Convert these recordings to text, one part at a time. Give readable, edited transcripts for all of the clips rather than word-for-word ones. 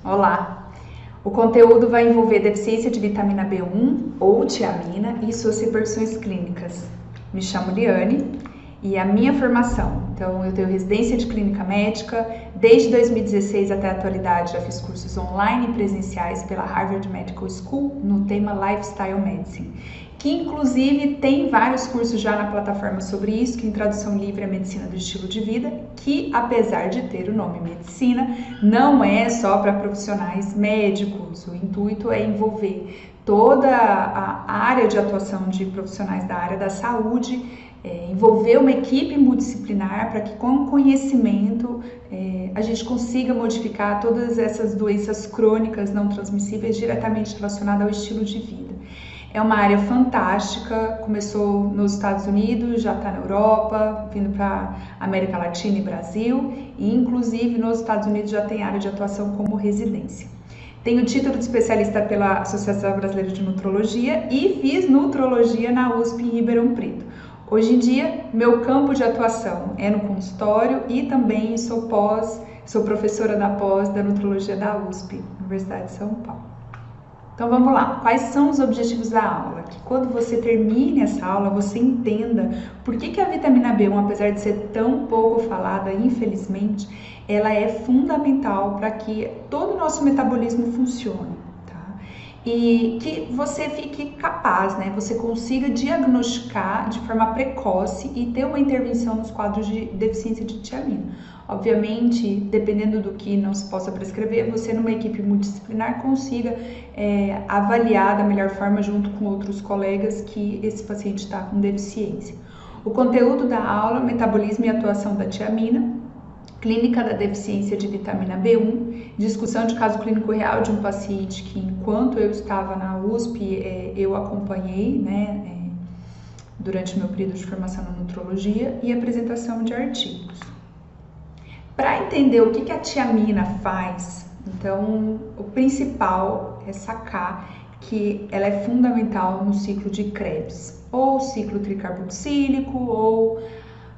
Olá! O conteúdo vai envolver deficiência de vitamina B1 ou tiamina e suas repercussões clínicas. Me chamo Liane e a minha formação, então eu tenho residência de clínica médica, desde 2016 até a atualidade já fiz cursos online e presenciais pela Harvard Medical School no tema Lifestyle Medicine, que inclusive tem vários cursos já na plataforma sobre isso, que em tradução livre é Medicina do Estilo de Vida, que apesar de ter o nome Medicina, não é só para profissionais médicos, o intuito é envolver toda a área de atuação de profissionais da área da saúde, envolver uma equipe multidisciplinar para que com conhecimento a gente consiga modificar todas essas doenças crônicas não transmissíveis diretamente relacionadas ao estilo de vida. É uma área fantástica, começou nos Estados Unidos, já está na Europa, vindo para América Latina e Brasil, e inclusive nos Estados Unidos já tem área de atuação como residência. Tenho título de especialista pela Associação Brasileira de Nutrologia e fiz nutrologia na USP em Ribeirão Preto. Hoje em dia, meu campo de atuação é no consultório e também sou professora da pós da nutrologia da USP, Universidade de São Paulo. Então vamos lá, quais são os objetivos da aula? Que quando você termine essa aula, você entenda por que a vitamina B1, apesar de ser tão pouco falada, infelizmente, ela é fundamental para que todo o nosso metabolismo funcione, tá? E que você fique capaz, né? Você consiga diagnosticar de forma precoce e ter uma intervenção nos quadros de deficiência de tiamina. Obviamente, dependendo do que não se possa prescrever, você numa equipe multidisciplinar consiga avaliar da melhor forma junto com outros colegas que esse paciente está com deficiência. O conteúdo da aula, metabolismo e atuação da tiamina, clínica da deficiência de vitamina B1, discussão de caso clínico real de um paciente que enquanto eu estava na USP eu acompanhei, né, durante o meu período de formação na nutrologia, e apresentação de artigos. Para entender o que a tiamina faz, então o principal é sacar que ela é fundamental no ciclo de Krebs, ou ciclo tricarboxílico, ou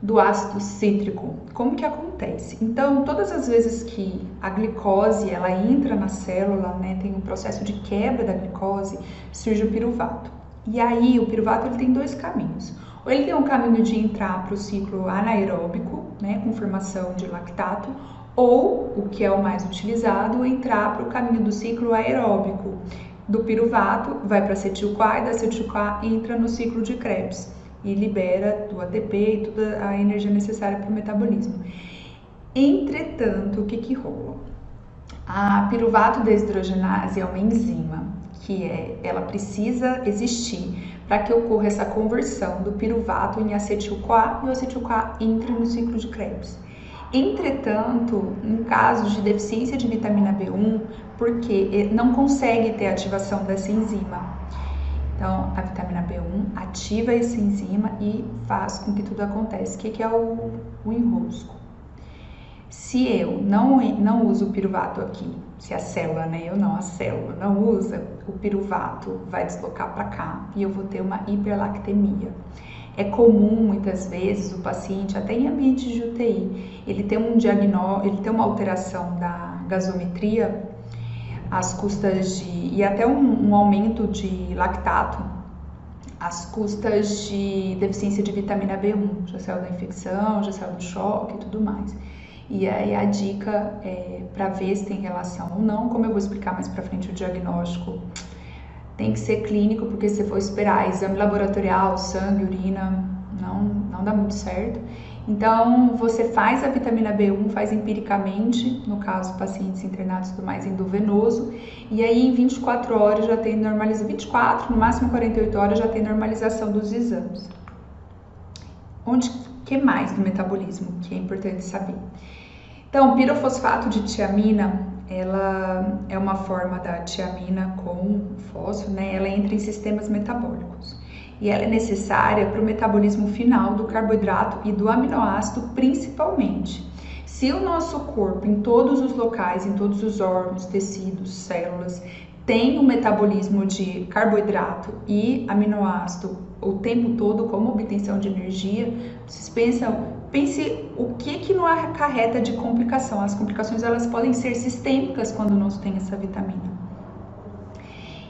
do ácido cítrico. Como que acontece? Então, todas as vezes que a glicose ela entra na célula, né, tem um processo de quebra da glicose, surge o piruvato. E aí, o piruvato ele tem dois caminhos. Ou ele tem um caminho de entrar para o ciclo anaeróbico, né, com formação de lactato, ou, o que é o mais utilizado, entrar para o caminho do ciclo aeróbico. Do piruvato, vai para acetil-CoA e da acetil-CoA entra no ciclo de Krebs e libera do ATP e toda a energia necessária para o metabolismo. Entretanto, o que rola? A piruvato deshidrogenase é uma enzima que ela precisa existir para que ocorra essa conversão do piruvato em acetil-CoA e o acetil-CoA entra no ciclo de Krebs. Entretanto, em casos de deficiência de vitamina B1, porque não consegue ter ativação dessa enzima. Então, a vitamina B1 ativa essa enzima e faz com que tudo aconteça. O que é o enrosco? Se eu não uso o piruvato aqui, se a célula, né, a célula não usa, o piruvato vai deslocar para cá e eu vou ter uma hiperlactemia. É comum, muitas vezes, o paciente, até em ambiente de UTI, ele tem uma alteração da gasometria às custas e até um aumento de lactato às custas de deficiência de vitamina B1, já saiu da infecção, já saiu do choque e tudo mais. E aí a dica para ver se tem relação ou não, como eu vou explicar mais para frente o diagnóstico, tem que ser clínico, porque se for esperar exame laboratorial, sangue, urina, não dá muito certo. Então, você faz a vitamina B1, faz empiricamente, no caso, pacientes internados e tudo mais, endovenoso, e aí em 24 horas já tem normalização, 24, no máximo 48 horas já tem normalização dos exames. Que mais do metabolismo que é importante saber? Então, pirofosfato de tiamina, ela é uma forma da tiamina com fósforo, né? Ela entra em sistemas metabólicos. E ela é necessária para o metabolismo final do carboidrato e do aminoácido principalmente. Se o nosso corpo, em todos os locais, em todos os órgãos, tecidos, células, tem um metabolismo de carboidrato e aminoácido o tempo todo como obtenção de energia, vocês pense o que não acarreta de complicação. As complicações elas podem ser sistêmicas quando não se tem essa vitamina.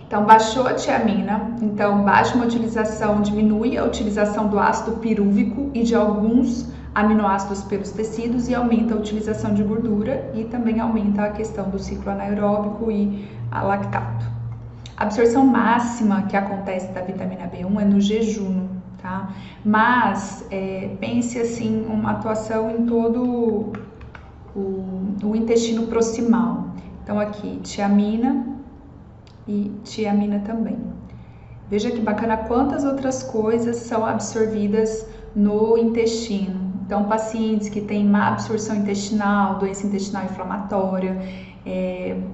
Então, baixou a tiamina, então baixa uma utilização, diminui a utilização do ácido pirúvico e de alguns aminoácidos pelos tecidos e aumenta a utilização de gordura e também aumenta a questão do ciclo anaeróbico e a lactato. A absorção máxima que acontece da vitamina B1 é no jejum, tá? Mas pense assim, uma atuação em todo o intestino proximal. Então aqui, tiamina e tiamina também. Veja que bacana quantas outras coisas são absorvidas no intestino. Então, pacientes que têm má absorção intestinal, doença intestinal inflamatória,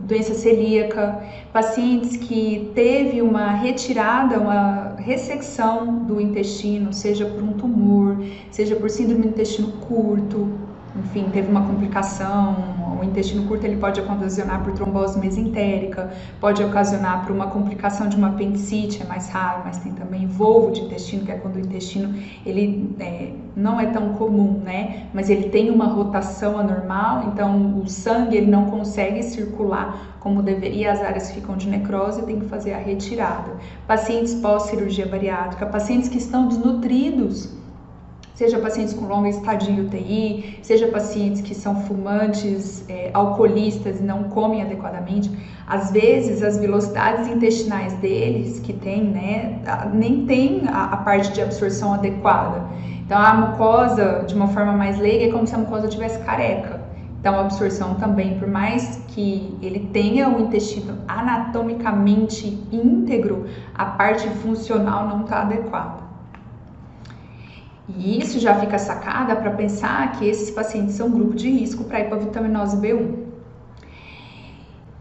doença celíaca, pacientes que teve uma retirada, uma ressecção do intestino, seja por um tumor, seja por síndrome do intestino curto, enfim, teve uma complicação. O intestino curto ele pode ocasionar por trombose mesentérica, pode ocasionar por uma complicação de uma apendicite, é mais raro, mas tem também volvo de intestino, que é quando o intestino ele não é tão comum, né? Mas ele tem uma rotação anormal, então o sangue ele não consegue circular como deveria, as áreas ficam de necrose e tem que fazer a retirada. Pacientes pós-cirurgia bariátrica, pacientes que estão desnutridos, seja pacientes com longa estadia em UTI, seja pacientes que são fumantes, alcoolistas e não comem adequadamente, às vezes as velocidades intestinais deles que tem, né, nem tem a parte de absorção adequada. Então a mucosa, de uma forma mais leiga, é como se a mucosa tivesse careca. Então a absorção também, por mais que ele tenha o intestino anatomicamente íntegro, a parte funcional não está adequada. E isso já fica sacada para pensar que esses pacientes são grupo de risco para hipovitaminose B1.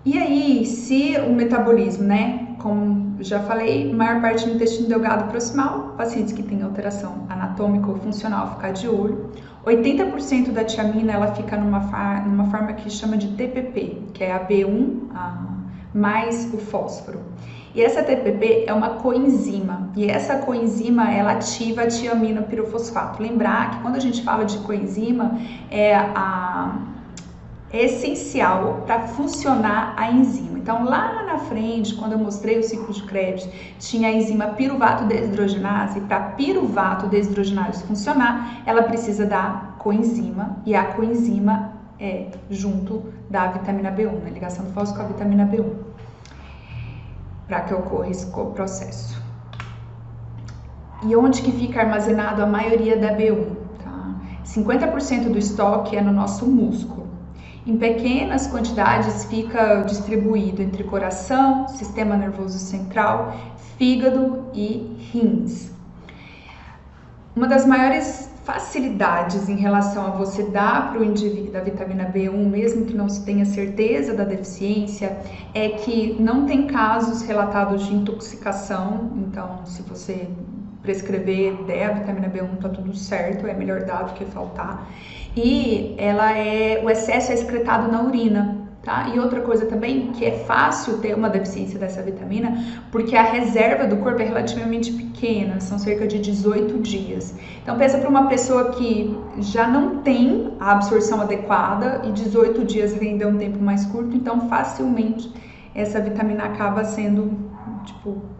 E aí, se o metabolismo, né, como já falei, maior parte do intestino delgado proximal, pacientes que têm alteração anatômica ou funcional, ficar de olho. 80% da tiamina ela fica numa forma que chama de TPP, que é a B1 mais o fósforo. E essa TPP é uma coenzima, e essa coenzima ela ativa a tiamina pirofosfato. Lembrar que quando a gente fala de coenzima, é essencial para funcionar a enzima. Então lá na frente, quando eu mostrei o ciclo de Krebs, tinha a enzima piruvato desidrogenase, e para piruvato desidrogenase funcionar, ela precisa da coenzima, e a coenzima é junto da vitamina B1, né? Ligação do fósforo com a vitamina B1. Para que ocorra esse processo. E onde que fica armazenado a maioria da B1? Tá? 50% do estoque é no nosso músculo. Em pequenas quantidades fica distribuído entre coração, sistema nervoso central, fígado e rins. Uma das maiores facilidades em relação a você dar para o indivíduo da vitamina B1, mesmo que não se tenha certeza da deficiência, é que não tem casos relatados de intoxicação. Então, se você prescrever, der a vitamina B1, tá tudo certo, é melhor dar do que faltar. E o excesso é excretado na urina. Tá? E outra coisa também, que é fácil ter uma deficiência dessa vitamina, porque a reserva do corpo é relativamente pequena, são cerca de 18 dias. Então pensa para uma pessoa que já não tem a absorção adequada e 18 dias ainda é um tempo mais curto, então facilmente essa vitamina acaba sendo,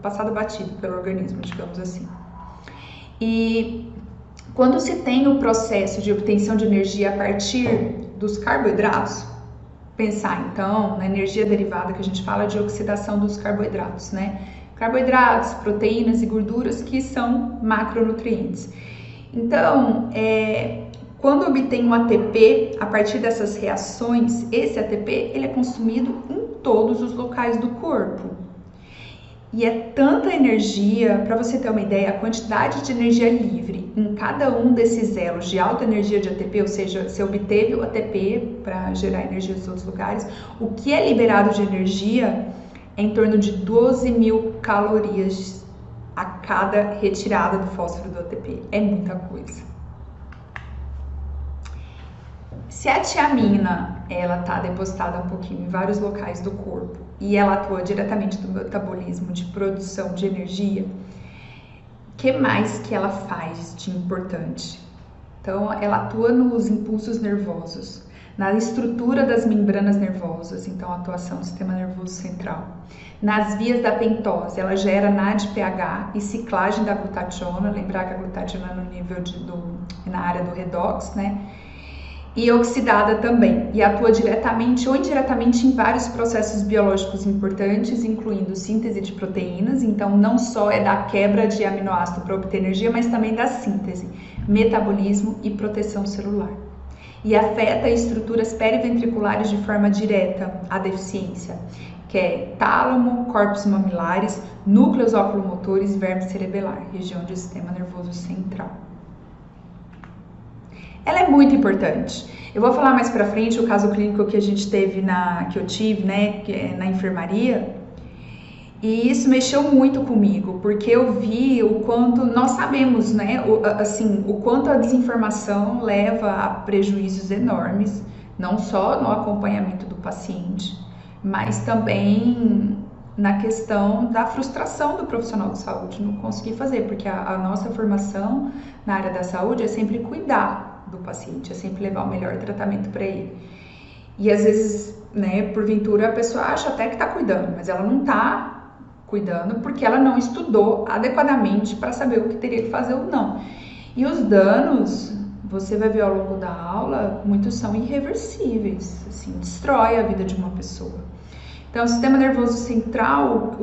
passada batido pelo organismo, digamos assim. E quando se tem o processo de obtenção de energia a partir dos carboidratos, pensar então na energia derivada que a gente fala de oxidação dos carboidratos, né? Carboidratos, proteínas e gorduras que são macronutrientes. Então, quando obtém um ATP a partir dessas reações, esse ATP ele é consumido em todos os locais do corpo. E é tanta energia, para você ter uma ideia, a quantidade de energia livre em cada um desses elos de alta energia de ATP, ou seja, você obteve o ATP para gerar energia dos outros lugares, o que é liberado de energia é em torno de 12.000 calorias a cada retirada do fósforo do ATP. É muita coisa. Se a tiamina ela está depositada um pouquinho em vários locais do corpo e ela atua diretamente no metabolismo de produção de energia, o que mais que ela faz de importante? Então, ela atua nos impulsos nervosos, na estrutura das membranas nervosas, então a atuação do sistema nervoso central. Nas vias da pentose, ela gera NADPH e ciclagem da glutationa, lembrar que a glutationa é no nível na área do redox, né? E oxidada também, e atua diretamente ou indiretamente em vários processos biológicos importantes, incluindo síntese de proteínas, então não só é da quebra de aminoácido para obter energia, mas também da síntese, metabolismo e proteção celular. E afeta estruturas periventriculares de forma direta, a deficiência, que é tálamo, corpos mamilares, núcleos oculomotores e verme cerebelar, região do sistema nervoso central. Ela é muito importante. Eu vou falar mais pra frente o caso clínico que a gente teve que eu tive, né, na enfermaria. E isso mexeu muito comigo, porque eu vi o quanto nós sabemos, né, o quanto a desinformação leva a prejuízos enormes, não só no acompanhamento do paciente, mas também na questão da frustração do profissional de saúde, não conseguir fazer, porque a nossa formação na área da saúde é sempre cuidar do paciente, é sempre levar o melhor tratamento para ele. E às vezes, né, porventura a pessoa acha até que está cuidando, mas ela não está cuidando porque ela não estudou adequadamente para saber o que teria que fazer ou não. E os danos, você vai ver ao longo da aula, muitos são irreversíveis, assim, destrói a vida de uma pessoa. Então, o sistema nervoso central,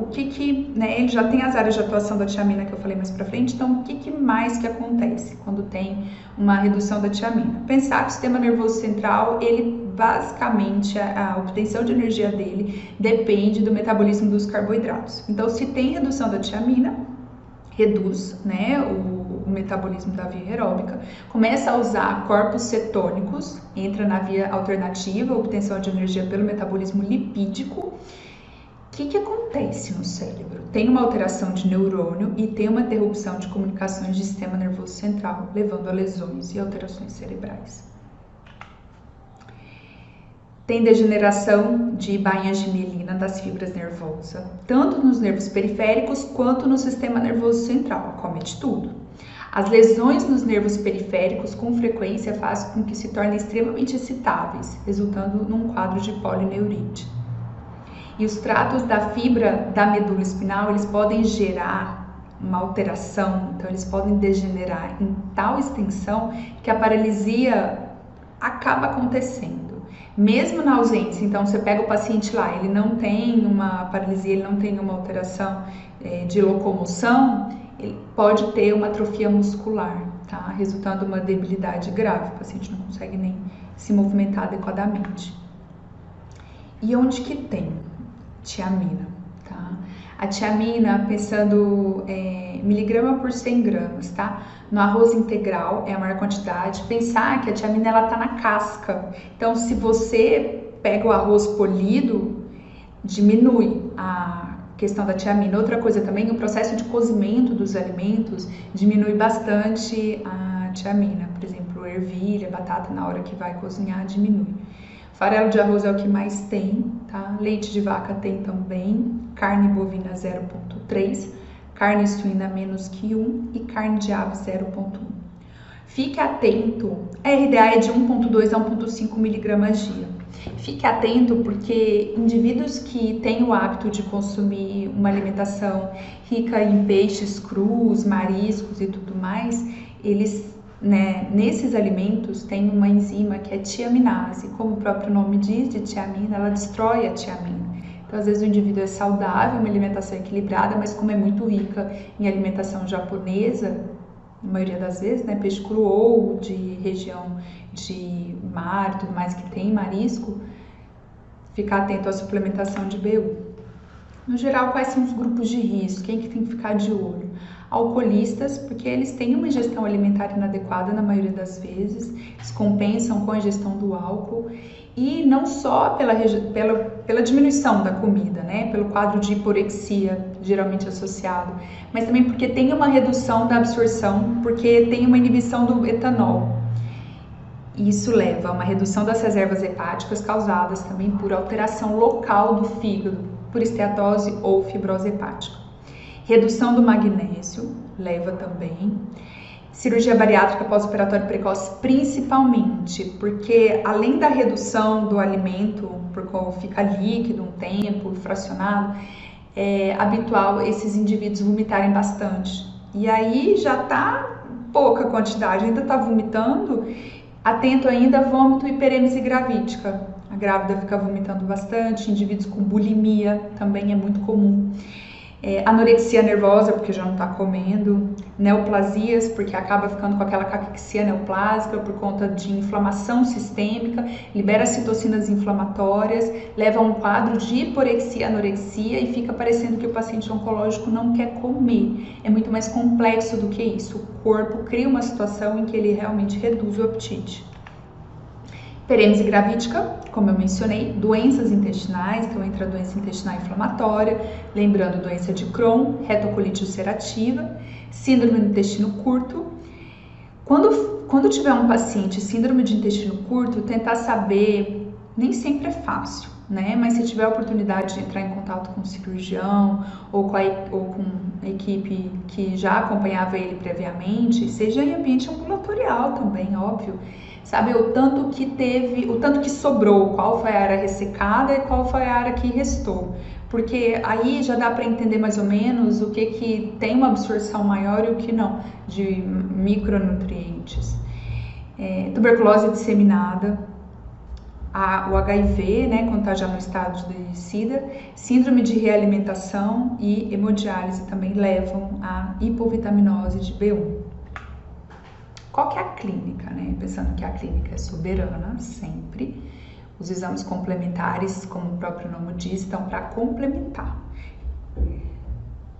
né, ele já tem as áreas de atuação da tiamina que eu falei mais pra frente, então o que mais que acontece quando tem uma redução da tiamina? Pensar que o sistema nervoso central, ele basicamente, a obtenção de energia dele depende do metabolismo dos carboidratos. Então, se tem redução da tiamina, reduz, né, o metabolismo da via aeróbica, começa a usar corpos cetônicos, entra na via alternativa, obtenção de energia pelo metabolismo lipídico. O que acontece no cérebro? Tem uma alteração de neurônio e tem uma interrupção de comunicações de sistema nervoso central, levando a lesões e alterações cerebrais. Tem degeneração de bainhas de mielina das fibras nervosas, tanto nos nervos periféricos quanto no sistema nervoso central, acomete tudo. As lesões nos nervos periféricos com frequência fazem com que se tornem extremamente excitáveis, resultando num quadro de polineurite. E os tratos da fibra da medula espinal, eles podem gerar uma alteração, então eles podem degenerar em tal extensão que a paralisia acaba acontecendo. Mesmo na ausência, então você pega o paciente lá, ele não tem uma paralisia, ele não tem uma alteração de locomoção, ele pode ter uma atrofia muscular, tá? Resultando uma debilidade grave, o paciente não consegue nem se movimentar adequadamente. E onde que tem tiamina, tá? A tiamina, pensando miligrama por 100 gramas, tá? No arroz integral é a maior quantidade. Pensar que a tiamina, ela tá na casca. Então, se você pega o arroz polido, diminui a questão da tiamina. Outra coisa também, o processo de cozimento dos alimentos diminui bastante a tiamina. Por exemplo, ervilha, batata, na hora que vai cozinhar, diminui. Farelo de arroz é o que mais tem, tá? Leite de vaca tem também, carne bovina 0,3, carne suína menos que 1 e carne de ave 0,1. Fique atento, a RDA é de 1,2 a 1,5 miligramas dia. Fique atento porque indivíduos que têm o hábito de consumir uma alimentação rica em peixes crus, mariscos e tudo mais, eles, né, nesses alimentos tem uma enzima que é tiaminase. Como o próprio nome diz, de tiamina, ela destrói a tiamina. Então, às vezes o indivíduo é saudável, uma alimentação equilibrada, mas como é muito rica em alimentação japonesa, na maioria das vezes, né, peixe cru ou de região de mar e tudo mais que tem marisco, ficar atento à suplementação de BU. No geral, quais são os grupos de risco? Quem que tem que ficar de olho? Alcoolistas, porque eles têm uma ingestão alimentar inadequada na maioria das vezes, eles compensam com a ingestão do álcool, e não só pela diminuição da comida, né, pelo quadro de hiporexia geralmente associado, mas também porque tem uma redução da absorção, porque tem uma inibição do etanol. Isso leva a uma redução das reservas hepáticas causadas também por alteração local do fígado, por esteatose ou fibrose hepática. Redução do magnésio leva também. Cirurgia bariátrica pós-operatório precoce, principalmente, porque além da redução do alimento, porque fica líquido um tempo, fracionado, é habitual esses indivíduos vomitarem bastante. E aí já tá pouca quantidade, ainda tá vomitando, atento ainda a vômito e hiperêmese gravídica. A grávida fica vomitando bastante, indivíduos com bulimia também é muito comum. Anorexia nervosa, porque já não está comendo, neoplasias, porque acaba ficando com aquela caquexia neoplásica por conta de inflamação sistêmica, libera citocinas inflamatórias, leva a um quadro de hiporexia, anorexia e fica parecendo que o paciente oncológico não quer comer. É muito mais complexo do que isso. O corpo cria uma situação em que ele realmente reduz o apetite. Hiperêmese gravídica, como eu mencionei, doenças intestinais, então entra a doença intestinal inflamatória, lembrando doença de Crohn, retocolite ulcerativa, síndrome do intestino curto. Quando tiver um paciente síndrome de intestino curto, tentar saber, nem sempre é fácil, né? Mas se tiver a oportunidade de entrar em contato com o cirurgião ou com a equipe que já acompanhava ele previamente, seja em ambiente ambulatorial também, óbvio. Saber o tanto que teve, o tanto que sobrou, qual foi a área ressecada e qual foi a área que restou. Porque aí já dá para entender mais ou menos o que tem uma absorção maior e o que não, de micronutrientes. Tuberculose disseminada, o HIV, né, quando está já no estado de SIDA, síndrome de realimentação e hemodiálise também levam à hipovitaminose de B1. Qual que é a clínica, né? Pensando que a clínica é soberana, sempre. Os exames complementares, como o próprio nome diz, estão para complementar.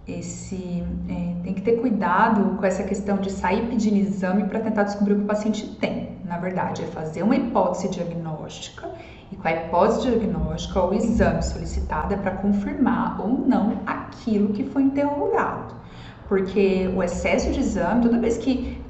Tem que ter cuidado com essa questão de sair pedindo exame para tentar descobrir o que o paciente tem. Na verdade, é fazer uma hipótese diagnóstica e com a hipótese diagnóstica, o exame solicitado é para confirmar ou não aquilo que foi interrogado. Porque o excesso de exame, toda vez que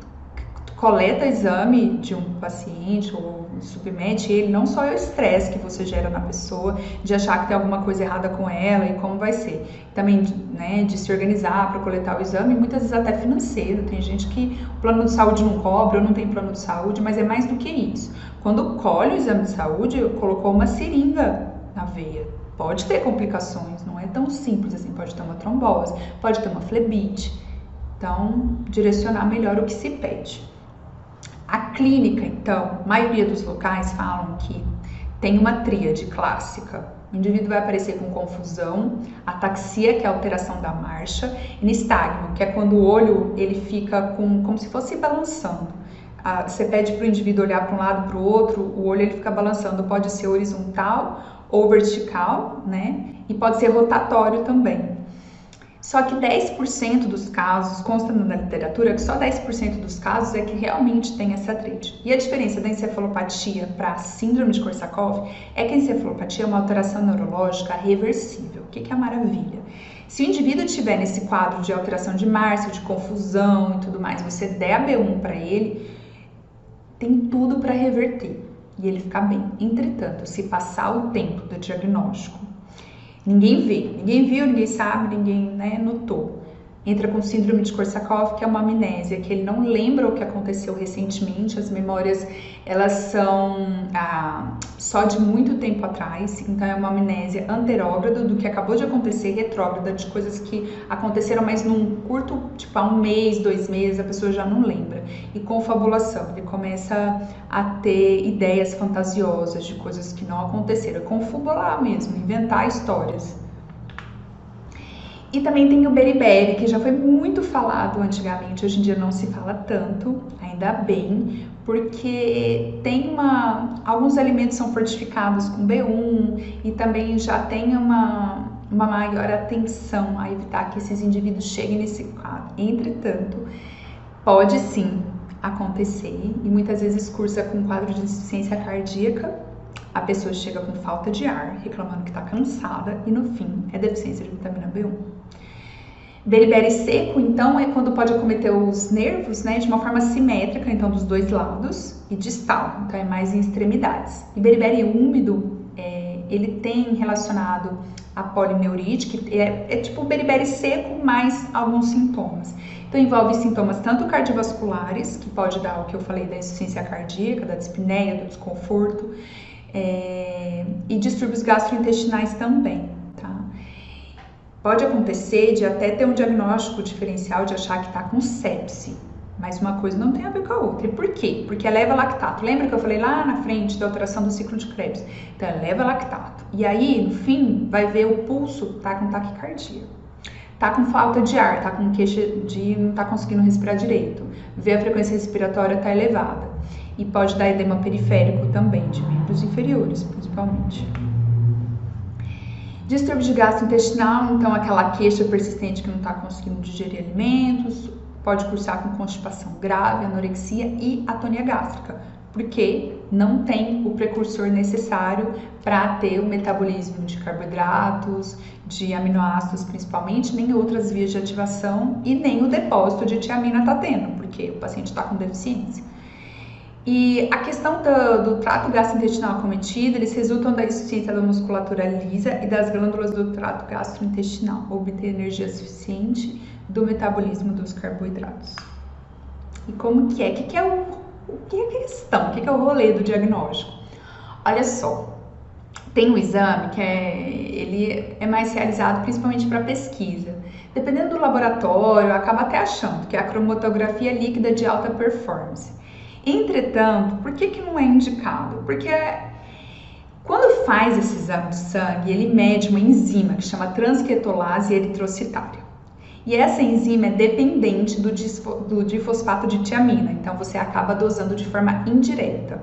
coleta exame de um paciente ou submete ele, não só é o estresse que você gera na pessoa, de achar que tem alguma coisa errada com ela e como vai ser. Também, né, de se organizar para coletar o exame, muitas vezes até financeiro. Tem gente que o plano de saúde não cobra ou não tem plano de saúde, mas é mais do que isso. Quando colhe o exame de saúde, colocou uma seringa na veia. Pode ter complicações, não é tão simples assim, pode ter uma trombose, pode ter uma flebite. Então, direcionar melhor o que se pede. A clínica, então, a maioria dos locais falam que tem uma tríade clássica. O indivíduo vai aparecer com confusão, ataxia, que é a alteração da marcha, e nistagmo, que é quando o olho ele fica como se fosse balançando. Você pede para o indivíduo olhar para um lado para o outro, o olho ele fica balançando, pode ser horizontal ou vertical, né? E pode ser rotatório também. Só que 10% dos casos, consta na literatura que só 10% dos casos é que realmente tem essa tríade. E a diferença da encefalopatia para a síndrome de Korsakoff é que a encefalopatia é uma alteração neurológica reversível. O que é a maravilha? Se o indivíduo tiver nesse quadro de alteração de marcha, de confusão e tudo mais, você der a B1 para ele, tem tudo para reverter e ele ficar bem. Entretanto, se passar o tempo do diagnóstico, ninguém viu, ninguém sabe, ninguém, né, notou. Entra com síndrome de Korsakoff, que é uma amnésia, que ele não lembra o que aconteceu recentemente, as memórias elas são só de muito tempo atrás, então é uma amnésia anterógrada do que acabou de acontecer, retrógrada, de coisas que aconteceram, mas num curto, tipo há 1 mês, 2 meses, a pessoa já não lembra. E confabulação, ele começa a ter ideias fantasiosas de coisas que não aconteceram, confabular mesmo, inventar histórias. E também tem o beriberi, que já foi muito falado antigamente, hoje em dia não se fala tanto, ainda bem, porque tem alguns alimentos são fortificados com B1 e também já tem uma maior atenção a evitar que esses indivíduos cheguem nesse quadro. Entretanto, pode sim acontecer e muitas vezes cursa com quadro de insuficiência cardíaca, a pessoa chega com falta de ar, reclamando que está cansada e no fim é deficiência de vitamina B1. Beriberi seco, então, é quando pode acometer os nervos, né, de uma forma simétrica, então dos dois lados, e distal, então é mais em extremidades. E beriberi úmido ele tem relacionado a polineurite, que é tipo o beriberi seco mais alguns sintomas. Então envolve sintomas tanto cardiovasculares, que pode dar o que eu falei da insuficiência cardíaca, da dispneia, do desconforto, e distúrbios gastrointestinais também, tá? Pode acontecer de até ter um diagnóstico diferencial de achar que está com sepse, mas uma coisa não tem a ver com a outra. E por quê? Porque eleva lactato. Lembra que eu falei lá na frente da alteração do ciclo de Krebs? Então eleva lactato. E aí, no fim, vai ver o pulso tá com taquicardia. Tá com falta de ar, tá com queixa de não tá conseguindo respirar direito. Vê a frequência respiratória tá elevada. E pode dar edema periférico também, de membros inferiores, principalmente. Distúrbio de gastrointestinal, então aquela queixa persistente que não está conseguindo digerir alimentos, pode cursar com constipação grave, anorexia e atonia gástrica, porque não tem o precursor necessário para ter o metabolismo de carboidratos, de aminoácidos principalmente, nem outras vias de ativação e nem o depósito de tiamina está tendo, porque o paciente está com deficiência. E a questão do trato gastrointestinal acometido, eles resultam da insuficiência da musculatura lisa e das glândulas do trato gastrointestinal, obter energia suficiente do metabolismo dos carboidratos. E como que é? O que é a questão? O que é o rolê do diagnóstico? Olha só, tem um exame que ele é mais realizado principalmente para pesquisa. Dependendo do laboratório, acaba até achando que é a cromatografia líquida de alta performance. Entretanto, por que não é indicado? Porque quando faz esse exame de sangue, ele mede uma enzima que chama transquetolase eritrocitária. E essa enzima é dependente do difosfato de tiamina, então você acaba dosando de forma indireta.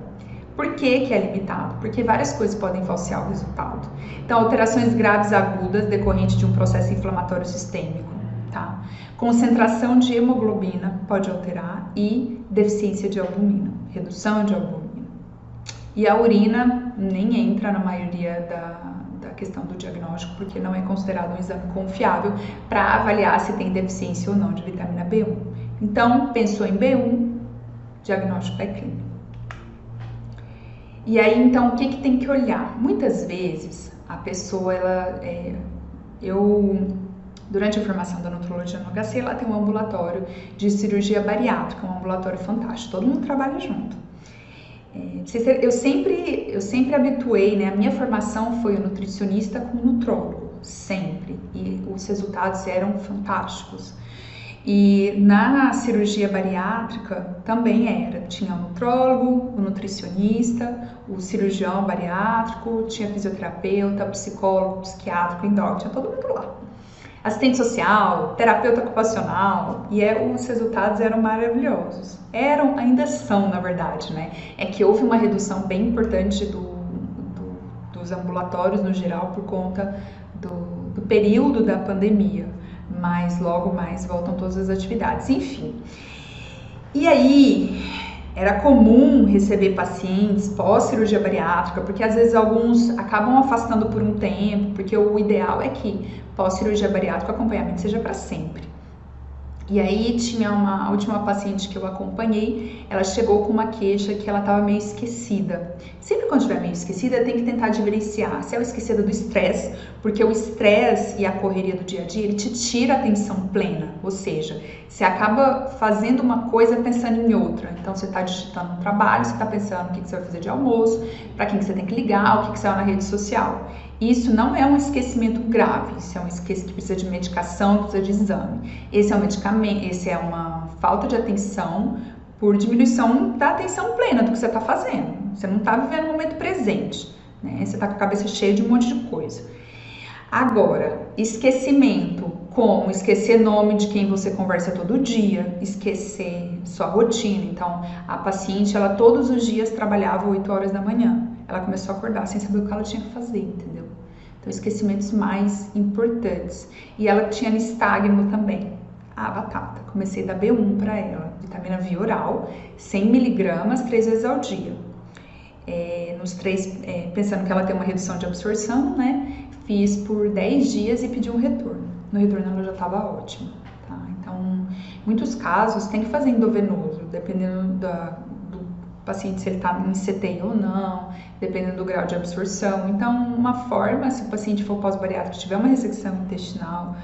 Por que é limitado? Porque várias coisas podem falsear o resultado. Então, alterações graves agudas decorrentes de um processo inflamatório sistêmico, tá? Concentração de hemoglobina pode alterar e deficiência de albumina, redução de albumina. E a urina nem entra na maioria da questão do diagnóstico, porque não é considerado um exame confiável para avaliar se tem deficiência ou não de vitamina B1. Então, pensou em B1, diagnóstico é clínico. E aí, então, o que tem que olhar? Muitas vezes, a pessoa, durante a formação da nutrologia no HC, ela tem um ambulatório de cirurgia bariátrica, um ambulatório fantástico, todo mundo trabalha junto. Eu sempre habituei, né? A minha formação foi o nutricionista com nutrólogo, sempre, e os resultados eram fantásticos. E na cirurgia bariátrica também tinha o nutrólogo, o nutricionista, o cirurgião bariátrico, tinha fisioterapeuta, psicólogo, psiquiátrico, endócrino, tinha todo mundo lá. Assistente social, terapeuta ocupacional, e os resultados eram maravilhosos. Ainda são, na verdade, né? É que houve uma redução bem importante dos ambulatórios no geral por conta do período da pandemia, mas logo mais voltam todas as atividades, enfim. E aí, era comum receber pacientes pós-cirurgia bariátrica, porque às vezes alguns acabam afastando por um tempo, porque o ideal é que pós-cirurgia bariátrica o acompanhamento seja para sempre. E aí tinha a última paciente que eu acompanhei, ela chegou com uma queixa que ela estava meio esquecida. Sempre quando estiver meio esquecida, tem que tentar diferenciar se é o esquecida do estresse, porque o estresse e a correria do dia a dia, ele te tira a atenção plena, ou seja, você acaba fazendo uma coisa pensando em outra. Então você está digitando um trabalho, você está pensando o que você vai fazer de almoço, para quem que você tem que ligar, o que saiu na rede social. Isso não é um esquecimento grave, isso é um esquecimento que precisa de medicação, precisa de exame. Esse é um medicamento, esse é uma falta de atenção por diminuição da atenção plena do que você está fazendo. Você não está vivendo o momento presente, né? Você está com a cabeça cheia de um monte de coisa. Agora, esquecimento, como esquecer nome de quem você conversa todo dia, esquecer sua rotina. Então, a paciente, ela todos os dias trabalhava 8 horas da manhã. Ela começou a acordar sem saber o que ela tinha que fazer, entendeu? Então, esquecimentos mais importantes. E ela tinha nistagmo também. A batata. Comecei a dar B1 para ela, vitamina V oral, 100 miligramas, 3 vezes ao dia. Pensando que ela tem uma redução de absorção, né? Fiz por 10 dias e pedi um retorno. No retorno ela já estava ótima, tá? Então, em muitos casos, tem que fazer endovenoso, dependendo do paciente se ele está em CTI ou não, dependendo do grau de absorção. Então, uma forma, se o paciente for pós-bariátrico, tiver uma ressecção intestinal,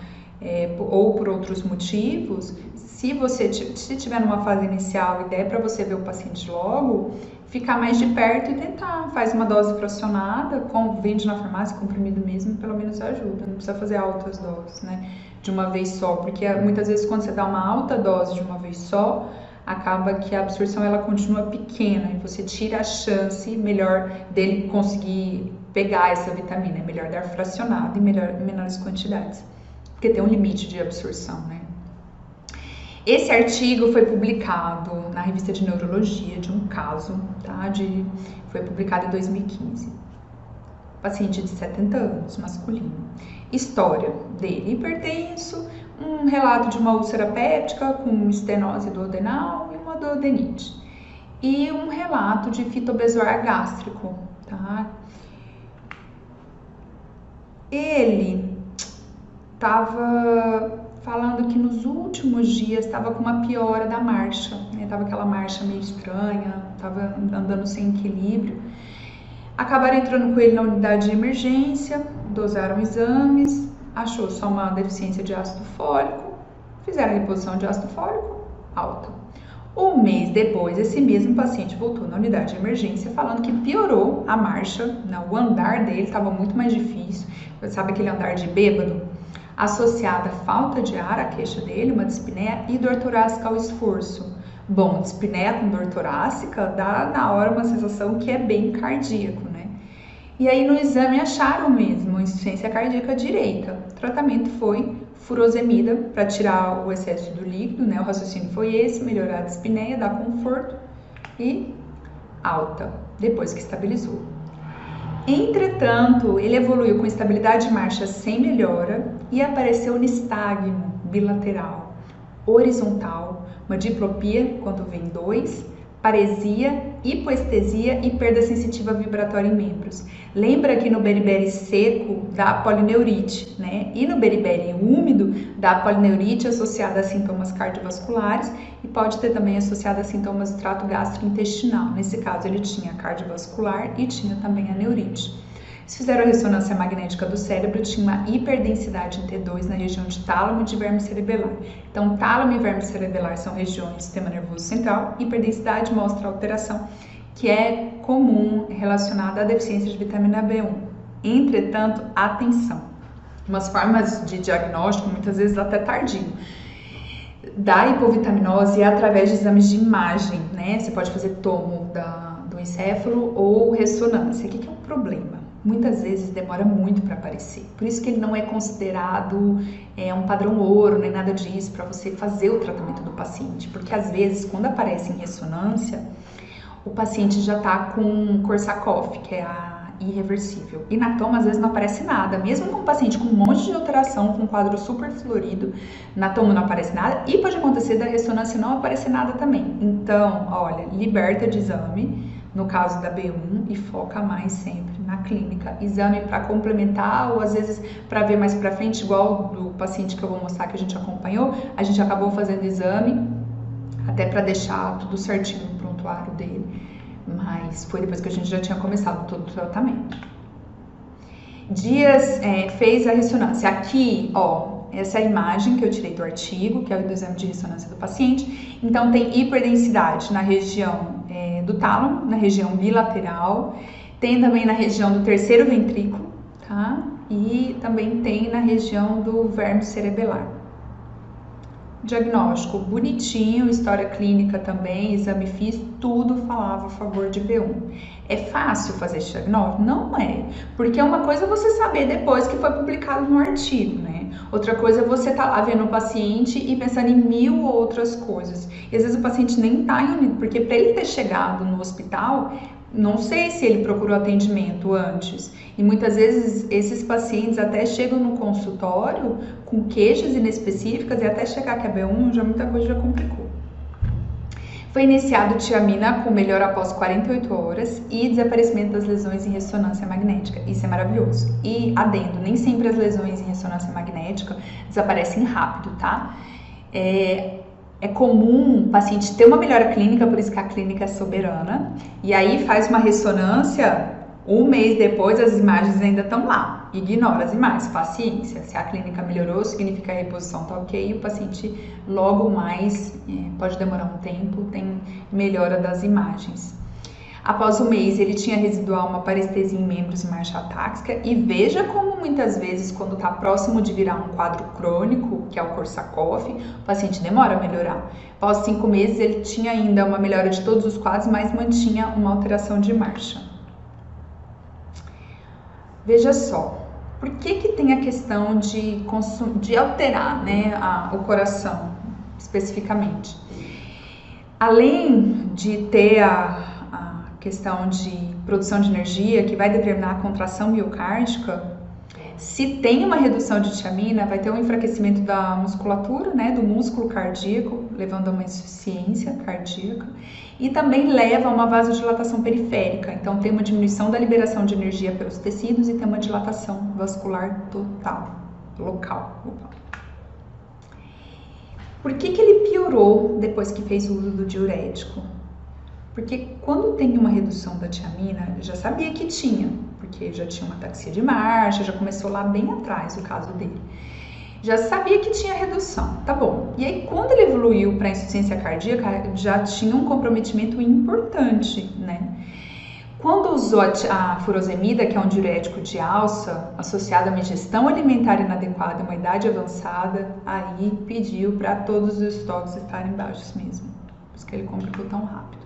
ou por outros motivos, se tiver numa fase inicial e der para você ver o paciente logo, ficar mais de perto e tentar, faz uma dose fracionada, vende na farmácia, comprimido mesmo, pelo menos ajuda, não precisa fazer altas doses, né, de uma vez só, porque muitas vezes quando você dá uma alta dose de uma vez só, acaba que a absorção ela continua pequena e você tira a chance melhor dele conseguir pegar essa vitamina, é melhor dar fracionado e menores quantidades, porque tem um limite de absorção, né. Esse artigo foi publicado na revista de neurologia de um caso, tá? Foi publicado em 2015. Paciente de 70 anos, masculino. História dele: hipertenso, um relato de uma úlcera péptica com estenose duodenal e uma duodenite. E um relato de fitobezoar gástrico, tá? Ele estava falando que nos últimos dias estava com uma piora da marcha, né? Tava aquela marcha meio estranha, estava andando sem equilíbrio. Acabaram entrando com ele na unidade de emergência, dosaram exames, achou só uma deficiência de ácido fólico, fizeram a reposição de ácido fólico alta. Um mês depois, esse mesmo paciente voltou na unidade de emergência falando que piorou a marcha, o andar dele estava muito mais difícil, sabe aquele andar de bêbado? Associada à falta de ar, a queixa dele, uma dispneia, e dor torácica ao esforço. Bom, dispneia com dor torácica dá na hora uma sensação que é bem cardíaco, né? E aí no exame acharam mesmo insuficiência cardíaca direita. O tratamento foi furosemida para tirar o excesso do líquido, né? O raciocínio foi esse: melhorar a dispneia, dar conforto e alta, depois que estabilizou. Entretanto, ele evoluiu com estabilidade de marcha sem melhora e apareceu nistagmo bilateral, horizontal, uma diplopia quando vem 2, paresia, hipoestesia e perda sensitiva vibratória em membros. Lembra que no beriberi seco dá polineurite, né? E no beriberi úmido dá polineurite associada a sintomas cardiovasculares e pode ter também associada a sintomas do trato gastrointestinal. Nesse caso ele tinha cardiovascular e tinha também a neurite. Eles fizeram a ressonância magnética do cérebro, tinha uma hiperdensidade em T2 na região de tálamo e de verme cerebelar. Então, tálamo e verme cerebelar são regiões do sistema nervoso central. Hiperdensidade mostra alteração que é comum relacionada à deficiência de vitamina B1. Entretanto, atenção, umas formas de diagnóstico, muitas vezes até tardio, da hipovitaminose é através de exames de imagem, né? Você pode fazer tomo do encéfalo ou ressonância. O que é o problema? Muitas vezes demora muito para aparecer. Por isso que ele não é considerado um padrão ouro, nem nada disso, para você fazer o tratamento do paciente. Porque às vezes, quando aparece em ressonância, o paciente já está com Korsakoff, que é a irreversível. E na toma, às vezes, não aparece nada. Mesmo com um paciente com um monte de alteração, com um quadro super florido, na toma não aparece nada. E pode acontecer da ressonância não aparecer nada também. Então, olha, liberta de exame, no caso da B1, e foca mais sempre na clínica. Exame para complementar ou às vezes para ver mais para frente, igual do paciente que eu vou mostrar que a gente acompanhou, a gente acabou fazendo exame até para deixar tudo certinho no prontuário dele, mas foi depois que a gente já tinha começado todo o tratamento. Dias fez a ressonância. Aqui, ó, essa é a imagem que eu tirei do artigo, que é o do exame de ressonância do paciente. Então tem hiperdensidade na região do tálamo, na região bilateral, tem também na região do terceiro ventrículo, tá? E também tem na região do verme cerebelar. Diagnóstico bonitinho, história clínica também, exame físico, tudo falava a favor de B1. É fácil fazer esse diagnóstico? Não é, porque uma coisa é você saber depois que foi publicado no artigo, né? Outra coisa é você estar lá vendo o paciente e pensando em 1000 outras coisas. E às vezes o paciente nem está em porque para ele ter chegado no hospital, não sei se ele procurou atendimento antes. E muitas vezes esses pacientes até chegam no consultório com queixas inespecíficas e até chegar que é B1, muita coisa já complicou. Foi iniciado tiamina com melhora após 48 horas e desaparecimento das lesões em ressonância magnética. Isso é maravilhoso. E adendo, nem sempre as lesões em ressonância magnética desaparecem rápido, tá? É comum o paciente ter uma melhora clínica, por isso que a clínica é soberana, e aí faz uma ressonância Um mês depois, as imagens ainda estão lá. Ignora as imagens, paciência. Se a clínica melhorou, significa que a reposição está ok, e o paciente logo mais, pode demorar um tempo, tem melhora das imagens. Após um mês, ele tinha residual uma parestesia em membros e marcha atáxica, e veja como muitas vezes, quando está próximo de virar um quadro crônico, que é o Korsakoff, o paciente demora a melhorar. Após 5 meses, ele tinha ainda uma melhora de todos os quadros, mas mantinha uma alteração de marcha. Veja só, por que tem a questão de alterar, né, o coração, especificamente? Além de ter a questão de produção de energia, que vai determinar a contração miocárdica, se tem uma redução de tiamina, vai ter um enfraquecimento da musculatura, né, do músculo cardíaco, levando a uma insuficiência cardíaca, e também leva a uma vasodilatação periférica. Então, tem uma diminuição da liberação de energia pelos tecidos e tem uma dilatação vascular total, local. Por que ele piorou depois que fez o uso do diurético? Porque quando tem uma redução da tiamina, eu já sabia que tinha, porque já tinha uma ataxia de marcha, já começou lá bem atrás o caso dele. Já sabia que tinha redução, tá bom. E aí, quando ele evoluiu para insuficiência cardíaca, já tinha um comprometimento importante, né? Quando usou a furosemida, que é um diurético de alça, associado a uma ingestão alimentar inadequada em uma idade avançada, aí pediu para todos os estoques estarem baixos mesmo. Por isso que ele complicou tão rápido.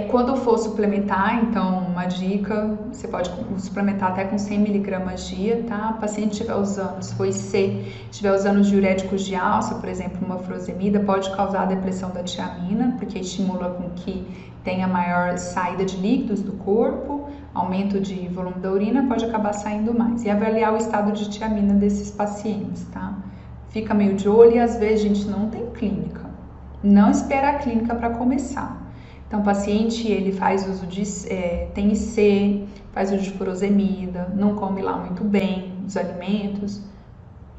Quando for suplementar, então, uma dica, você pode suplementar até com 100 mg dia, tá? O paciente estiver usando, se for IC, estiver usando os diuréticos de alça, por exemplo, uma furosemida, pode causar a depressão da tiamina, porque estimula com que tenha maior saída de líquidos do corpo, aumento de volume da urina, pode acabar saindo mais. E avaliar o estado de tiamina desses pacientes, tá? Fica meio de olho e às vezes a gente não tem clínica. Não espera a clínica para começar. Então, o paciente, ele faz uso de tem IC, faz uso de furosemida, não come lá muito bem os alimentos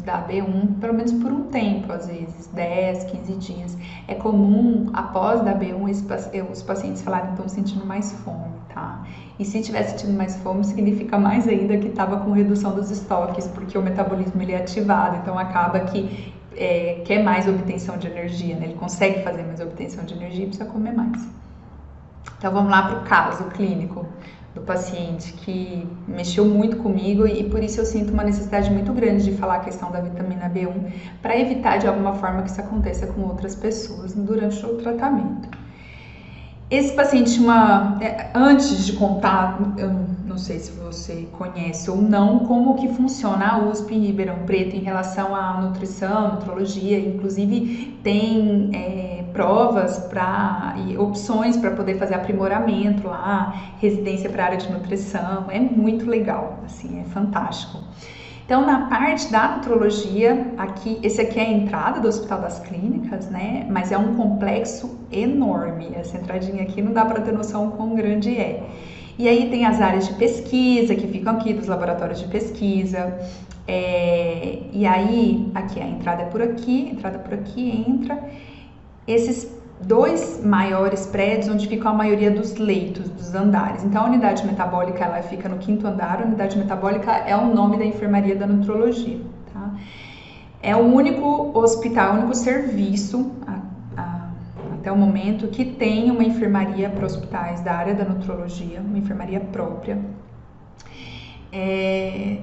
da B1, pelo menos por um tempo, às vezes, 10, 15 dias. É comum, após da B1, os pacientes falarem que estão sentindo mais fome, tá? E se estiver sentindo mais fome, significa mais ainda que estava com redução dos estoques, porque o metabolismo ele é ativado, então acaba que quer mais obtenção de energia, né? Ele consegue fazer mais obtenção de energia e precisa comer mais. Então vamos lá para o caso clínico do paciente que mexeu muito comigo e por isso eu sinto uma necessidade muito grande de falar a questão da vitamina B1 para evitar de alguma forma que isso aconteça com outras pessoas durante o tratamento. Esse paciente, antes de contar, eu não sei se você conhece ou não, como que funciona a USP em Ribeirão Preto em relação à nutrição, nutrologia, inclusive tem provas e opções para poder fazer aprimoramento lá, residência para a área de nutrição, é muito legal, assim, é fantástico. Então, na parte da nutrologia, esse aqui é a entrada do Hospital das Clínicas, né? Mas é um complexo enorme. Essa entradinha aqui não dá para ter noção quão grande é. E aí tem as áreas de pesquisa que ficam aqui, dos laboratórios de pesquisa. E aí, aqui a entrada é por aqui, entrada por aqui, entra. Esses 2 maiores prédios onde ficam a maioria dos leitos, dos andares. Então, a unidade metabólica ela fica no 5º andar. A unidade metabólica é o nome da enfermaria da nutrologia, tá? É o único hospital, o único serviço até o momento que tem uma enfermaria para hospitais da área da nutrologia, uma enfermaria própria.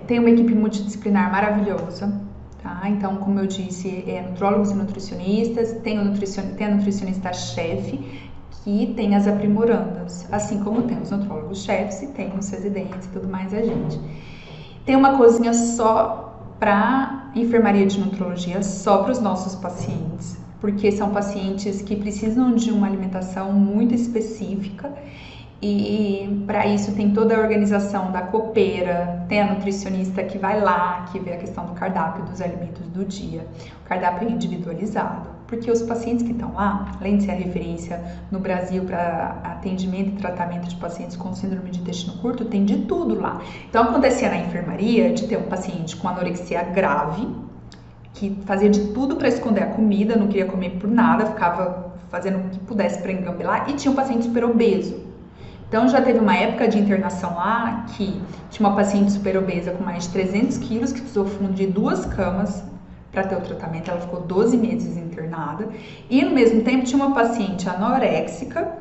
Tem uma equipe multidisciplinar maravilhosa. Tá? Então, como eu disse, nutrólogos e nutricionistas, tem a nutricionista-chefe, que tem as aprimorandas, assim como tem os nutrólogos-chefes e tem os residentes e tudo mais a gente. Tem uma cozinha só para enfermaria de nutrologia, só para os nossos pacientes, porque são pacientes que precisam de uma alimentação muito específica. E para isso tem toda a organização da copeira, tem a nutricionista que vai lá, que vê a questão do cardápio dos alimentos do dia. O cardápio é individualizado, porque os pacientes que estão lá, além de ser a referência no Brasil para atendimento e tratamento de pacientes com síndrome de intestino curto, tem de tudo lá. Então acontecia na enfermaria de ter um paciente com anorexia grave, que fazia de tudo para esconder a comida, não queria comer por nada, ficava fazendo o que pudesse para engambelar, e tinha um paciente super obeso. Então já teve uma época de internação lá que tinha uma paciente super obesa com mais de 300 quilos que precisou fundir 2 camas para ter o tratamento. Ela ficou 12 meses internada. E no mesmo tempo tinha uma paciente anoréxica,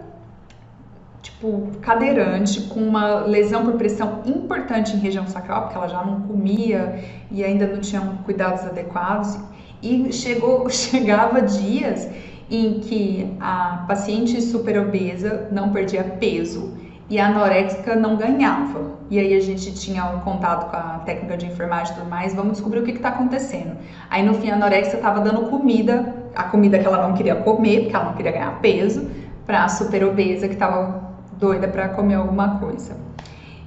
tipo cadeirante, com uma lesão por pressão importante em região sacral, porque ela já não comia e ainda não tinha cuidados adequados. E chegava dias em que a paciente super obesa não perdia peso e a anoréxica não ganhava. E aí a gente tinha um contato com a técnica de enfermagem e tudo mais, vamos descobrir o que está acontecendo. Aí no fim a anoréxica estava dando comida, a comida que ela não queria comer, porque ela não queria ganhar peso, para a super obesa que estava doida para comer alguma coisa.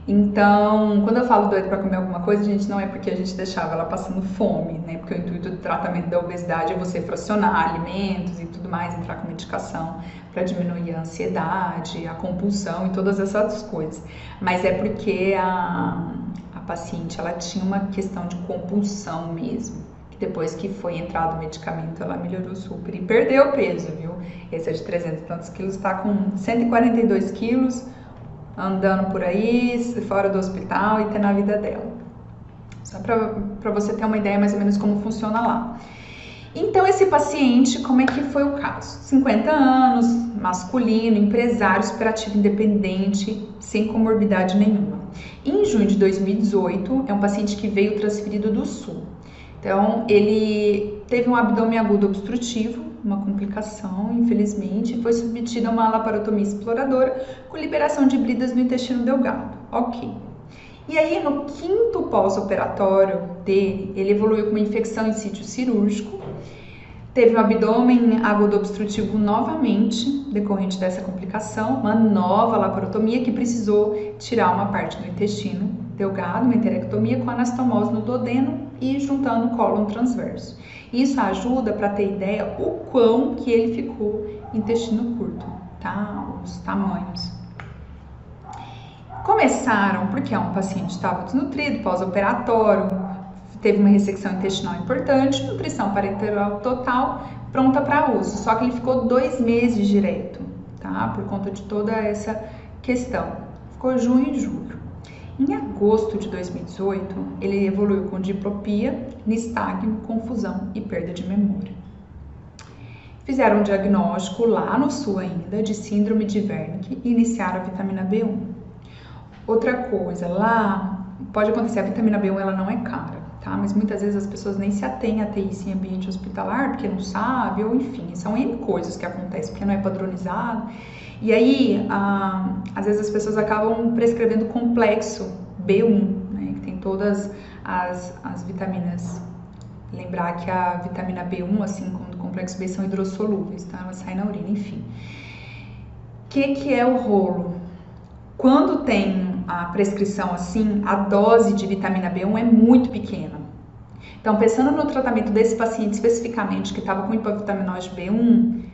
Então, quando eu falo doida para comer alguma coisa, gente, não é porque a gente deixava ela passando fome, né? Porque o intuito do tratamento da obesidade é você fracionar alimentos e tudo mais, entrar com medicação para diminuir a ansiedade, a compulsão e todas essas coisas. Mas é porque a paciente, ela tinha uma questão de compulsão mesmo. Que depois que foi entrado o medicamento, ela melhorou super e perdeu peso, viu? Esse é de 300 e tantos quilos, está com 142 quilos, andando por aí, fora do hospital e tendo a vida dela. Só para você ter uma ideia mais ou menos como funciona lá. Então esse paciente, como é que foi o caso? 50 anos, masculino, empresário, superativo independente, sem comorbidade nenhuma. Em junho de 2018, é um paciente que veio transferido do Sul. Então ele teve um abdômen agudo obstrutivo, uma complicação, infelizmente, e foi submetido a uma laparotomia exploradora com liberação de bridas no intestino delgado. Ok. E aí, no 5º pós-operatório dele, ele evoluiu com uma infecção em sítio cirúrgico, teve um abdômen agudo obstrutivo novamente, decorrente dessa complicação, uma nova laparotomia que precisou tirar uma parte do intestino delgado, uma enterectomia com anastomose no duodeno e juntando o cólon transverso. Isso ajuda para ter ideia o quão que ele ficou intestino curto, tá? Os tamanhos. Começaram porque é um paciente estava desnutrido, pós-operatório, teve uma ressecção intestinal importante, nutrição parenteral total, pronta para uso. Só que ele ficou 2 meses direto, tá? Por conta de toda essa questão. Ficou junho e julho. Em agosto de 2018, ele evoluiu com diplopia, nistagmo, confusão e perda de memória. Fizeram um diagnóstico lá no Sul ainda de síndrome de Wernicke e iniciaram a vitamina B1. Outra coisa, lá pode acontecer, a vitamina B1 ela não é cara, tá? Mas muitas vezes as pessoas nem se atêm a ter isso em ambiente hospitalar porque não sabe, ou enfim, são N coisas que acontecem porque não é padronizado. E aí, às vezes as pessoas acabam prescrevendo complexo B1, né, que tem todas as vitaminas. Lembrar que a vitamina B1, assim como o complexo B, são hidrossolúveis, tá? Ela sai na urina, enfim. O que é o rolo? Quando tem a prescrição assim, a dose de vitamina B1 é muito pequena. Então, pensando no tratamento desse paciente especificamente, que estava com hipovitaminose B1,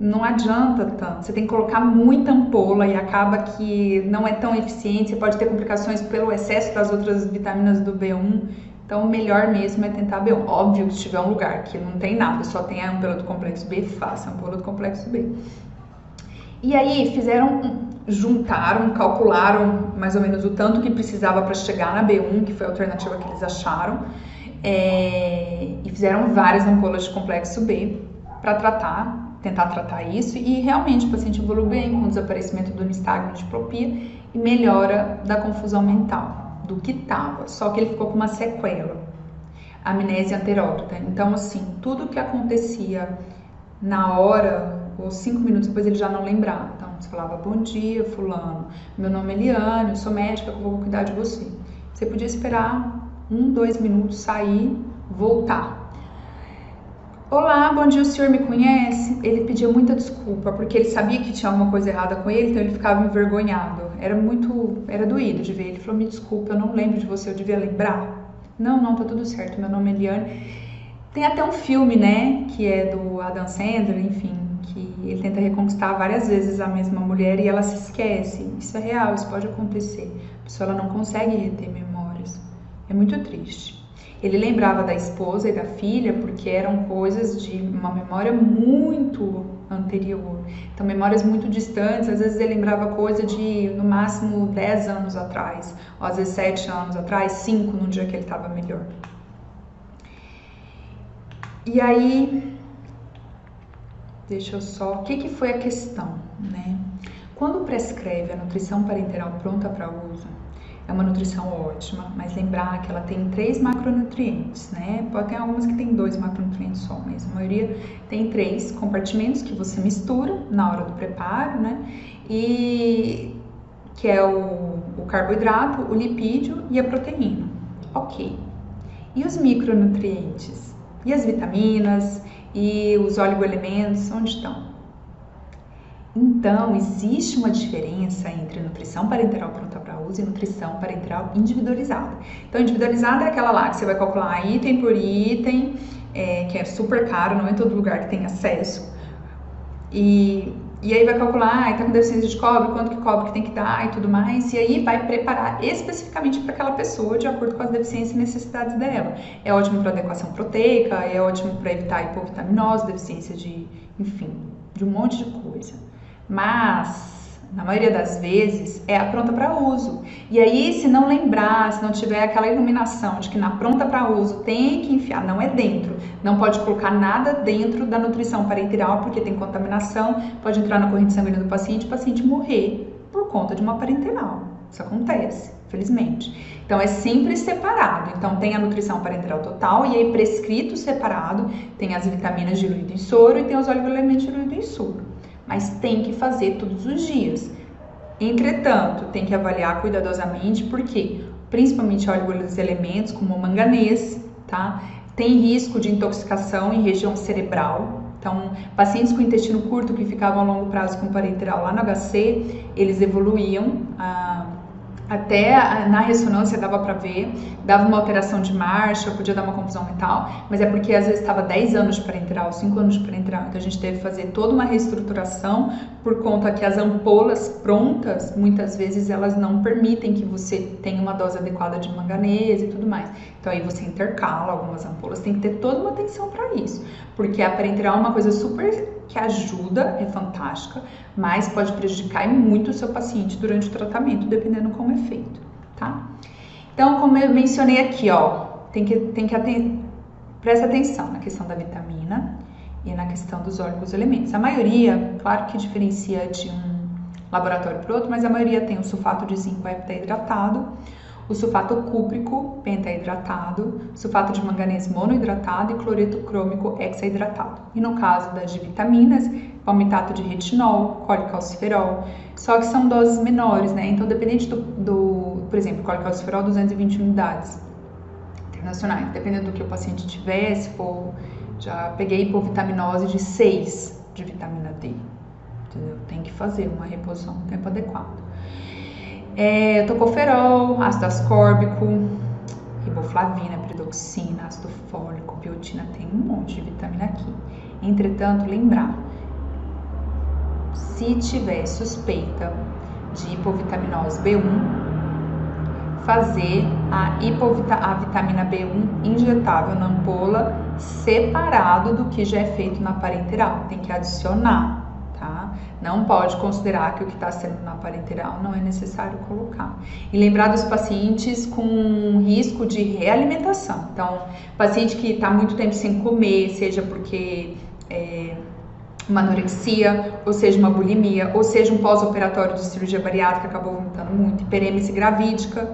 não adianta tanto, você tem que colocar muita ampola e acaba que não é tão eficiente, você pode ter complicações pelo excesso das outras vitaminas do B1, então o melhor mesmo é tentar B1. Óbvio que se tiver um lugar que não tem nada, só tem a ampola do complexo B, faça a ampola do complexo B. E aí juntaram, calcularam mais ou menos o tanto que precisava para chegar na B1, que foi a alternativa que eles acharam, e fizeram várias ampolas de complexo B para tentar tratar isso, e realmente o paciente evoluiu bem com o desaparecimento do nistagmo, diplopia e melhora da confusão mental, do que estava, só que ele ficou com uma sequela, amnésia anterógrada. Então, assim, tudo que acontecia na hora, ou 5 minutos depois, ele já não lembrava. Então, você falava, bom dia, fulano, meu nome é Eliane, eu sou médica, eu vou cuidar de você. Você podia esperar 1, 2 minutos, sair, voltar. Olá, bom dia, o senhor me conhece? Ele pedia muita desculpa, porque ele sabia que tinha alguma coisa errada com ele, então ele ficava envergonhado. Era doído de ver. Ele falou, me desculpa, eu não lembro de você, eu devia lembrar. Não, tá tudo certo, meu nome é Eliane. Tem até um filme, né, que é do Adam Sandler, enfim, que ele tenta reconquistar várias vezes a mesma mulher e ela se esquece. Isso é real, isso pode acontecer. A pessoa ela não consegue reter memórias. É muito triste. Ele lembrava da esposa e da filha porque eram coisas de uma memória muito anterior. Então, memórias muito distantes, às vezes ele lembrava coisa de, no máximo, 10 anos atrás, ou às vezes 7 anos atrás, 5 num dia que ele estava melhor. E aí, deixa eu só... O que foi a questão, né? Quando prescreve a nutrição parenteral pronta para uso, é uma nutrição ótima, mas lembrar que ela tem 3 macronutrientes, né? Pode ter algumas que tem 2 macronutrientes só, mas a maioria tem 3 compartimentos que você mistura na hora do preparo, né? E que é o carboidrato, o lipídio e a proteína. Ok. E os micronutrientes? E as vitaminas? E os oligoelementos? Onde estão? Então, existe uma diferença entre nutrição parenteral pronta para uso e nutrição parenteral individualizada. Então, individualizada é aquela lá que você vai calcular item por item, que é super caro, não é em todo lugar que tem acesso. E aí vai calcular, tá com deficiência de cobre, quanto que cobre que tem que dar e tudo mais, e aí vai preparar especificamente para aquela pessoa de acordo com as deficiências e necessidades dela. É ótimo para adequação proteica, é ótimo para evitar hipovitaminose, deficiência de, enfim, de um monte de coisa. Mas, na maioria das vezes, é a pronta para uso. E aí, se não lembrar, se não tiver aquela iluminação de que na pronta para uso tem que enfiar, não é dentro. Não pode colocar nada dentro da nutrição parenteral, porque tem contaminação, pode entrar na corrente sanguínea do paciente e o paciente morrer por conta de uma parenteral. Isso acontece, felizmente. Então, é sempre separado. Então, tem a nutrição parenteral total e aí prescrito separado, tem as vitaminas diluídas em soro e tem os oligoelementos diluídos em soro. Mas tem que fazer todos os dias. Entretanto, tem que avaliar cuidadosamente, porque principalmente oligoelementos como o manganês, tá? Tem risco de intoxicação em região cerebral. Então, pacientes com intestino curto que ficavam a longo prazo com parenteral lá no HC, eles evoluíam, até na ressonância dava para ver, dava uma alteração de marcha, podia dar uma confusão mental, mas é porque às vezes estava 10 anos de parenteral, 5 anos de parenteral, então a gente teve que fazer toda uma reestruturação por conta que as ampolas prontas, muitas vezes elas não permitem que você tenha uma dose adequada de manganês e tudo mais. Então aí você intercala algumas ampolas, tem que ter toda uma atenção para isso, porque a parenteral é uma coisa super que ajuda, é fantástica, mas pode prejudicar muito o seu paciente durante o tratamento, dependendo como é feito, tá? Então, como eu mencionei aqui, ó, presta atenção na questão da vitamina e na questão dos oligoelementos. A maioria, claro que diferencia de um laboratório para outro, mas a maioria tem o sulfato de zinco heptaidratado, o sulfato cúprico pentaidratado, sulfato de manganês monohidratado e cloreto crômico hexaidratado. E no caso das de vitaminas, palmitato de retinol, colicalciferol, só que são doses menores, né? Então, dependente por exemplo, colicalciferol 220 unidades internacionais, dependendo do que o paciente tiver, se for, já peguei hipovitaminose de 6 de vitamina D, entendeu? Tem que fazer uma reposição no tempo adequado. Tocoferol, ácido ascórbico, riboflavina, peridoxina, ácido fólico, biotina, tem um monte de vitamina aqui. Entretanto, lembrar, se tiver suspeita de hipovitaminose B1, fazer a vitamina B1 injetável na ampola separado do que já é feito na parenteral, tem que adicionar. Tá? Não pode considerar que o que está sendo na parenteral não é necessário colocar. E lembrar dos pacientes com risco de realimentação. Então, paciente que está muito tempo sem comer, seja porque uma anorexia, ou seja uma bulimia, ou seja um pós-operatório de cirurgia bariátrica, acabou vomitando muito, hiperêmese gravídica.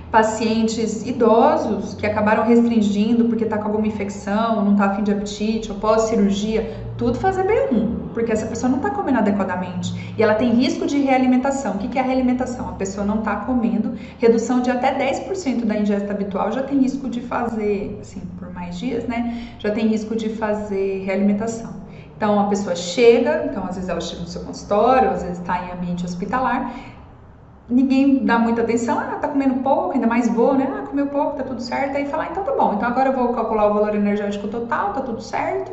Pacientes idosos que acabaram restringindo porque está com alguma infecção, não está afim de apetite, ou pós-cirurgia, tudo fazer B1, porque essa pessoa não está comendo adequadamente e ela tem risco de realimentação. O que é a realimentação? A pessoa não está comendo, redução de até 10% da ingesta habitual já tem risco de fazer, assim, por mais dias, né? Já tem risco de fazer realimentação. Então a pessoa chega, então às vezes ela chega no seu consultório, às vezes está em ambiente hospitalar, ninguém dá muita atenção, tá comendo pouco, ainda mais né, comeu pouco, tá tudo certo, aí fala, então tá bom, então agora eu vou calcular o valor energético total, tá tudo certo,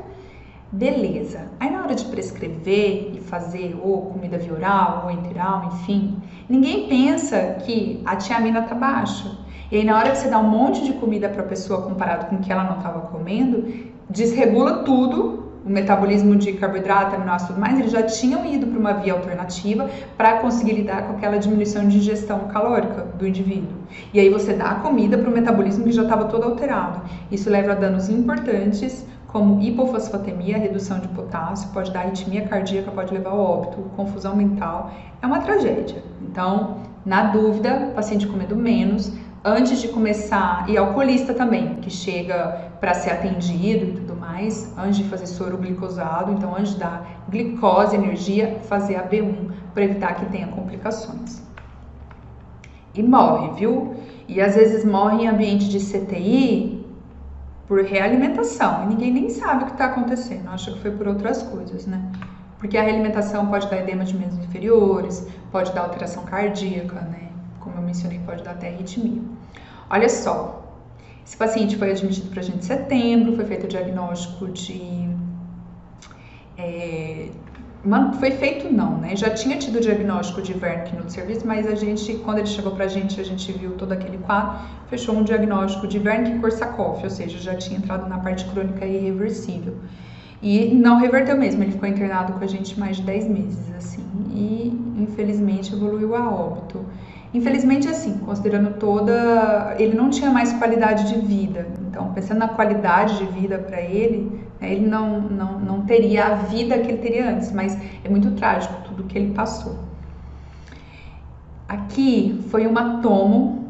beleza. Aí na hora de prescrever e fazer ou comida via oral, ou enteral, enfim, ninguém pensa que a tiamina tá baixa. E aí na hora que você dá um monte de comida para a pessoa comparado com o que ela não estava comendo, desregula tudo, o metabolismo de carboidrato, aminoácidos e tudo mais, eles já tinham ido para uma via alternativa para conseguir lidar com aquela diminuição de ingestão calórica do indivíduo. E aí você dá a comida para o metabolismo que já estava todo alterado. Isso leva a danos importantes, como hipofosfatemia, redução de potássio, pode dar arritmia cardíaca, pode levar ao óbito, confusão mental, é uma tragédia. Então, na dúvida, paciente comendo menos, antes de começar, e alcoolista também, que chega para ser atendido e tudo mais, antes de fazer soro glicosado, então antes de dar glicose, energia, fazer a B1 para evitar que tenha complicações. E morre, viu? E às vezes morre em ambiente de CTI por realimentação, e ninguém nem sabe o que está acontecendo, acha que foi por outras coisas, né? Porque a realimentação pode dar edema de membros inferiores, pode dar alteração cardíaca, né? Como eu mencionei, pode dar até arritmia. Olha só, esse paciente foi admitido para a gente em setembro, foi feito o diagnóstico de... foi feito não, né? Já tinha tido o diagnóstico de Wernicke no serviço, mas a gente, quando ele chegou pra gente, a gente viu todo aquele quadro, fechou um diagnóstico de Wernicke-Korsakoff, ou seja, já tinha entrado na parte crônica irreversível. E não reverteu mesmo, ele ficou internado com a gente mais de 10 meses, assim, e infelizmente evoluiu a óbito. Infelizmente, assim, considerando toda... ele não tinha mais qualidade de vida, então pensando na qualidade de vida para ele, né, ele não teria a vida que ele teria antes, mas é muito trágico tudo que ele passou. Aqui foi uma tomo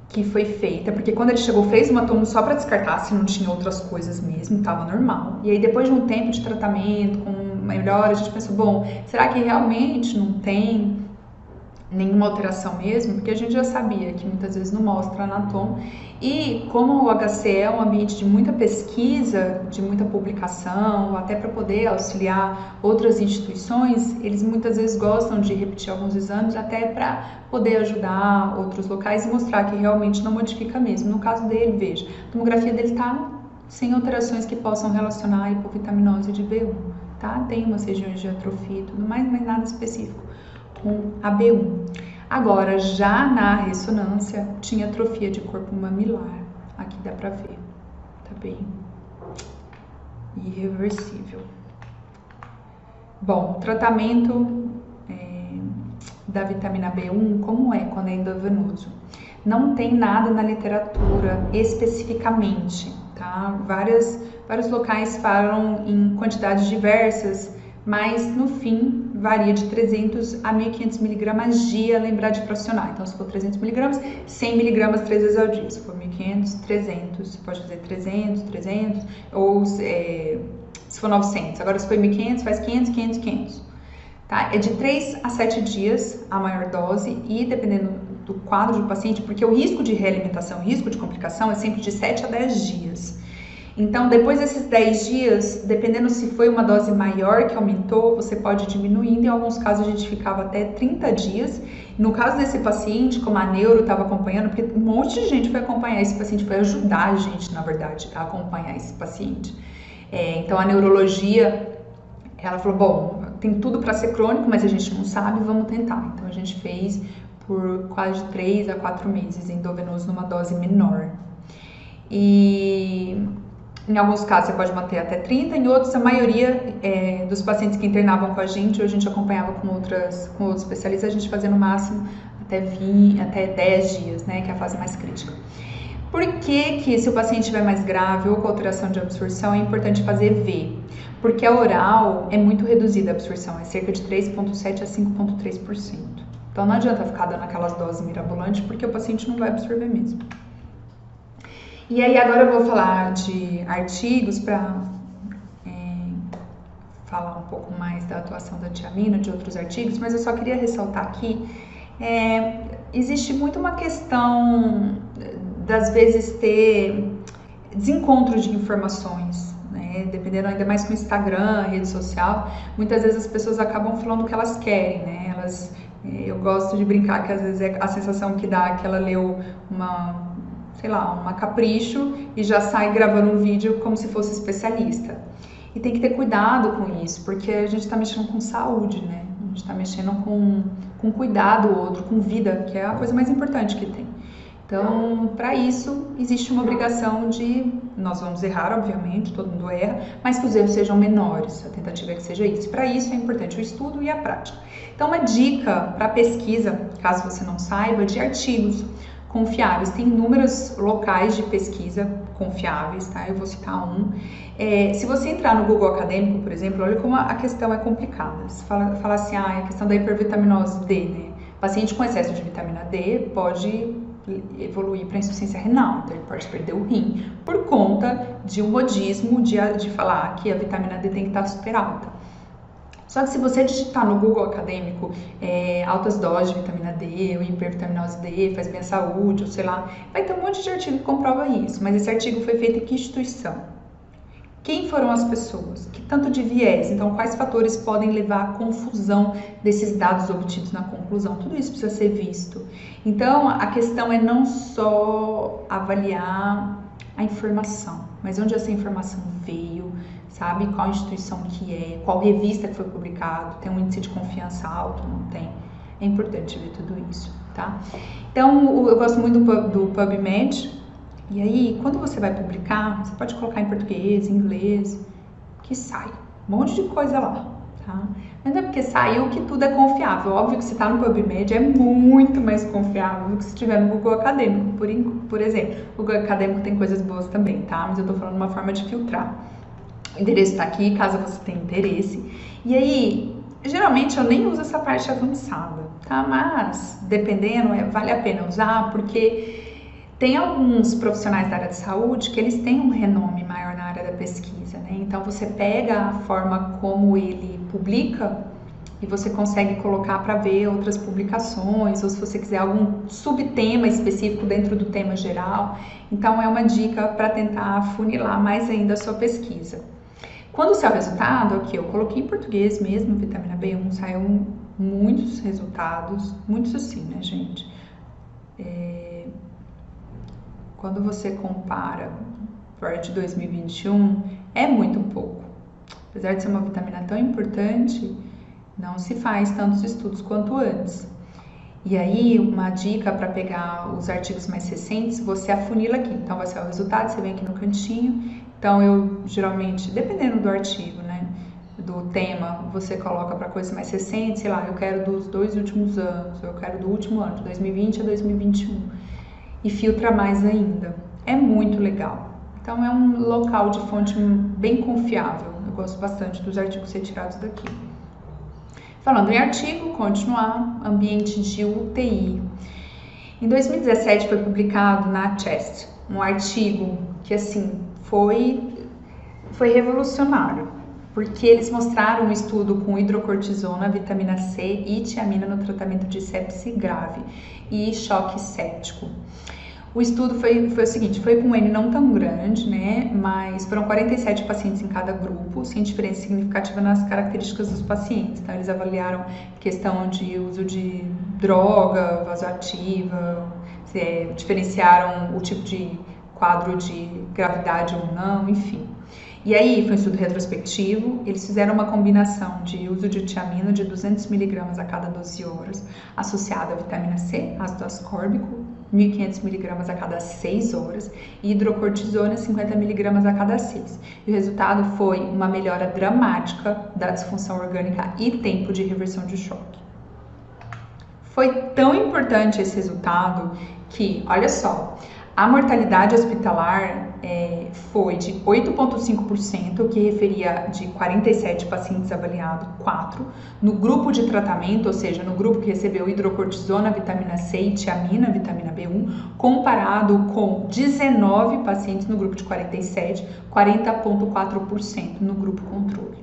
que foi feita, porque quando ele chegou fez uma tomo só para descartar se não tinha outras coisas mesmo, estava normal. E aí depois de um tempo de tratamento, com melhora, a gente pensou, bom, será que realmente não tem nenhuma alteração mesmo? Porque a gente já sabia que muitas vezes não mostra na tomo. E como o HCE é um ambiente de muita pesquisa, de muita publicação, até para poder auxiliar outras instituições, eles muitas vezes gostam de repetir alguns exames até para poder ajudar outros locais e mostrar que realmente não modifica mesmo. No caso dele, veja, a tomografia dele está sem alterações que possam relacionar a hipovitaminose de B1, tá? Tem umas regiões de atrofia e tudo mais, mas nada específico com a B1. Agora, já na ressonância, tinha atrofia de corpo mamilar. Aqui dá pra ver. Tá bem irreversível. Bom, tratamento da vitamina B1, como é quando é endovenoso? Não tem nada na literatura especificamente, tá? Vários locais falam em quantidades diversas, mas no fim varia de 300 a 1.500 miligramas dia, lembrar de fracionar. Então, se for 300 miligramas, 100 miligramas 3 vezes ao dia. Se for 1.500, 300. Você pode fazer 300, ou se for 900. Agora, se for 1.500, faz 500, 500, 500. Tá? É de 3 a 7 dias a maior dose e dependendo do quadro do paciente, porque o risco de realimentação, o risco de complicação é sempre de 7 a 10 dias. Então, depois desses 10 dias, dependendo se foi uma dose maior que aumentou, você pode ir diminuindo. Em alguns casos, a gente ficava até 30 dias. No caso desse paciente, como a neuro estava acompanhando, porque um monte de gente foi acompanhar esse paciente, foi ajudar a gente, na verdade, a acompanhar esse paciente. Então, a neurologia, ela falou, bom, tem tudo para ser crônico, mas a gente não sabe, vamos tentar. Então, a gente fez por quase 3 a 4 meses endovenoso numa dose menor. E... em alguns casos você pode manter até 30, em outros a maioria dos pacientes que internavam com a gente, ou a gente acompanhava com outros especialistas, a gente fazia no máximo até 10 dias, né, que é a fase mais crítica. Por que se o paciente estiver mais grave ou com alteração de absorção é importante fazer V? Porque a oral é muito reduzida a absorção, é cerca de 3,7 a 5,3%. Então não adianta ficar dando aquelas doses mirabolantes, porque o paciente não vai absorver mesmo. E aí agora eu vou falar de artigos para falar um pouco mais da atuação da tiamina, de outros artigos, mas eu só queria ressaltar aqui, existe muito uma questão das vezes ter desencontros de informações, né? Dependendo ainda mais com o Instagram, rede social, muitas vezes as pessoas acabam falando o que elas querem, né? Eu gosto de brincar que às vezes é a sensação que dá que ela leu uma capricho e já sai gravando um vídeo como se fosse especialista. E tem que ter cuidado com isso, porque a gente está mexendo com saúde, né? A gente está mexendo com cuidar do outro, com vida, que é a coisa mais importante que tem. Então, para isso, existe uma obrigação de, nós vamos errar, obviamente, todo mundo erra, mas que os erros sejam menores, a tentativa é que seja isso. Para isso é importante o estudo e a prática. Então, uma dica para pesquisa, caso você não saiba, de artigos confiáveis. Tem inúmeros locais de pesquisa confiáveis, tá? Eu vou citar um. Se você entrar no Google Acadêmico, por exemplo, olha como a questão é complicada. Você fala assim, a questão da hipervitaminose D, né? Paciente com excesso de vitamina D pode evoluir para insuficiência renal, então ele pode perder o rim por conta de um modismo de falar que a vitamina D tem que estar super alta. Só que se você digitar no Google Acadêmico altas doses de vitamina D ou hipervitaminose D, faz bem à saúde, ou sei lá, vai ter um monte de artigo que comprova isso, mas esse artigo foi feito em que instituição? Quem foram as pessoas? Que tanto de viés? Então, quais fatores podem levar à confusão desses dados obtidos na conclusão? Tudo isso precisa ser visto. Então, a questão é não só avaliar a informação, mas onde essa informação veio, sabe? Qual instituição que é, qual revista que foi publicado, tem um índice de confiança alto, não tem? É importante ver tudo isso, tá? Então, eu gosto muito do PubMed. E aí, quando você vai publicar, você pode colocar em português, em inglês, que sai um monte de coisa lá, tá? Mas não é porque saiu que tudo é confiável. Óbvio que se tá no PubMed é muito mais confiável do que se estiver no Google Acadêmico, por exemplo. O Google Acadêmico tem coisas boas também, tá? Mas eu tô falando uma forma de filtrar. O endereço tá aqui, caso você tenha interesse. E aí, geralmente eu nem uso essa parte avançada, tá? Mas, dependendo, vale a pena usar, porque tem alguns profissionais da área de saúde que eles têm um renome maior na área da pesquisa, né? Então você pega a forma como ele publica e você consegue colocar para ver outras publicações, ou se você quiser algum subtema específico dentro do tema geral. Então é uma dica para tentar afunilar mais ainda a sua pesquisa. Quando saiu o resultado, aqui eu coloquei em português mesmo, vitamina B1, saiu muitos resultados, muitos assim, né, gente? Quando você compara para de 2021, é muito pouco. Apesar de ser uma vitamina tão importante, não se faz tantos estudos quanto antes. E aí, uma dica para pegar os artigos mais recentes, você afunila aqui. Então, vai ser o resultado, você vem aqui no cantinho. Então, eu geralmente, dependendo do artigo, né, do tema, você coloca para coisas mais recentes, sei lá, eu quero dos 2 últimos anos, eu quero do último ano, de 2020 a 2021. E filtra mais ainda. É muito legal. Então é um local de fonte bem confiável. Eu gosto bastante dos artigos retirados daqui. Falando em artigo, continuar, ambiente de UTI. Em 2017 foi publicado na Chest um artigo que assim foi revolucionário, porque eles mostraram um estudo com hidrocortisona, vitamina C e tiamina no tratamento de sepse grave e choque séptico. O estudo foi o seguinte, foi com um N não tão grande, né, mas foram 47 pacientes em cada grupo, sem diferença significativa nas características dos pacientes. Então, eles avaliaram questão de uso de droga, vasoativa, diferenciaram o tipo de quadro de gravidade ou não, enfim. E aí, foi um estudo retrospectivo, eles fizeram uma combinação de uso de tiamina de 200 mg a cada 12 horas, associada à vitamina C, ácido ascórbico, 1.500 mg a cada 6 horas, e hidrocortisona, 50 mg a cada 6. E o resultado foi uma melhora dramática da disfunção orgânica e tempo de reversão de choque. Foi tão importante esse resultado que, olha só, a mortalidade hospitalar foi de 8,5%, que referia de 47 pacientes avaliados, 4. No grupo de tratamento, ou seja, no grupo que recebeu hidrocortisona, vitamina C e tiamina, vitamina B1, comparado com 19 pacientes no grupo de 47, 40,4% no grupo controle.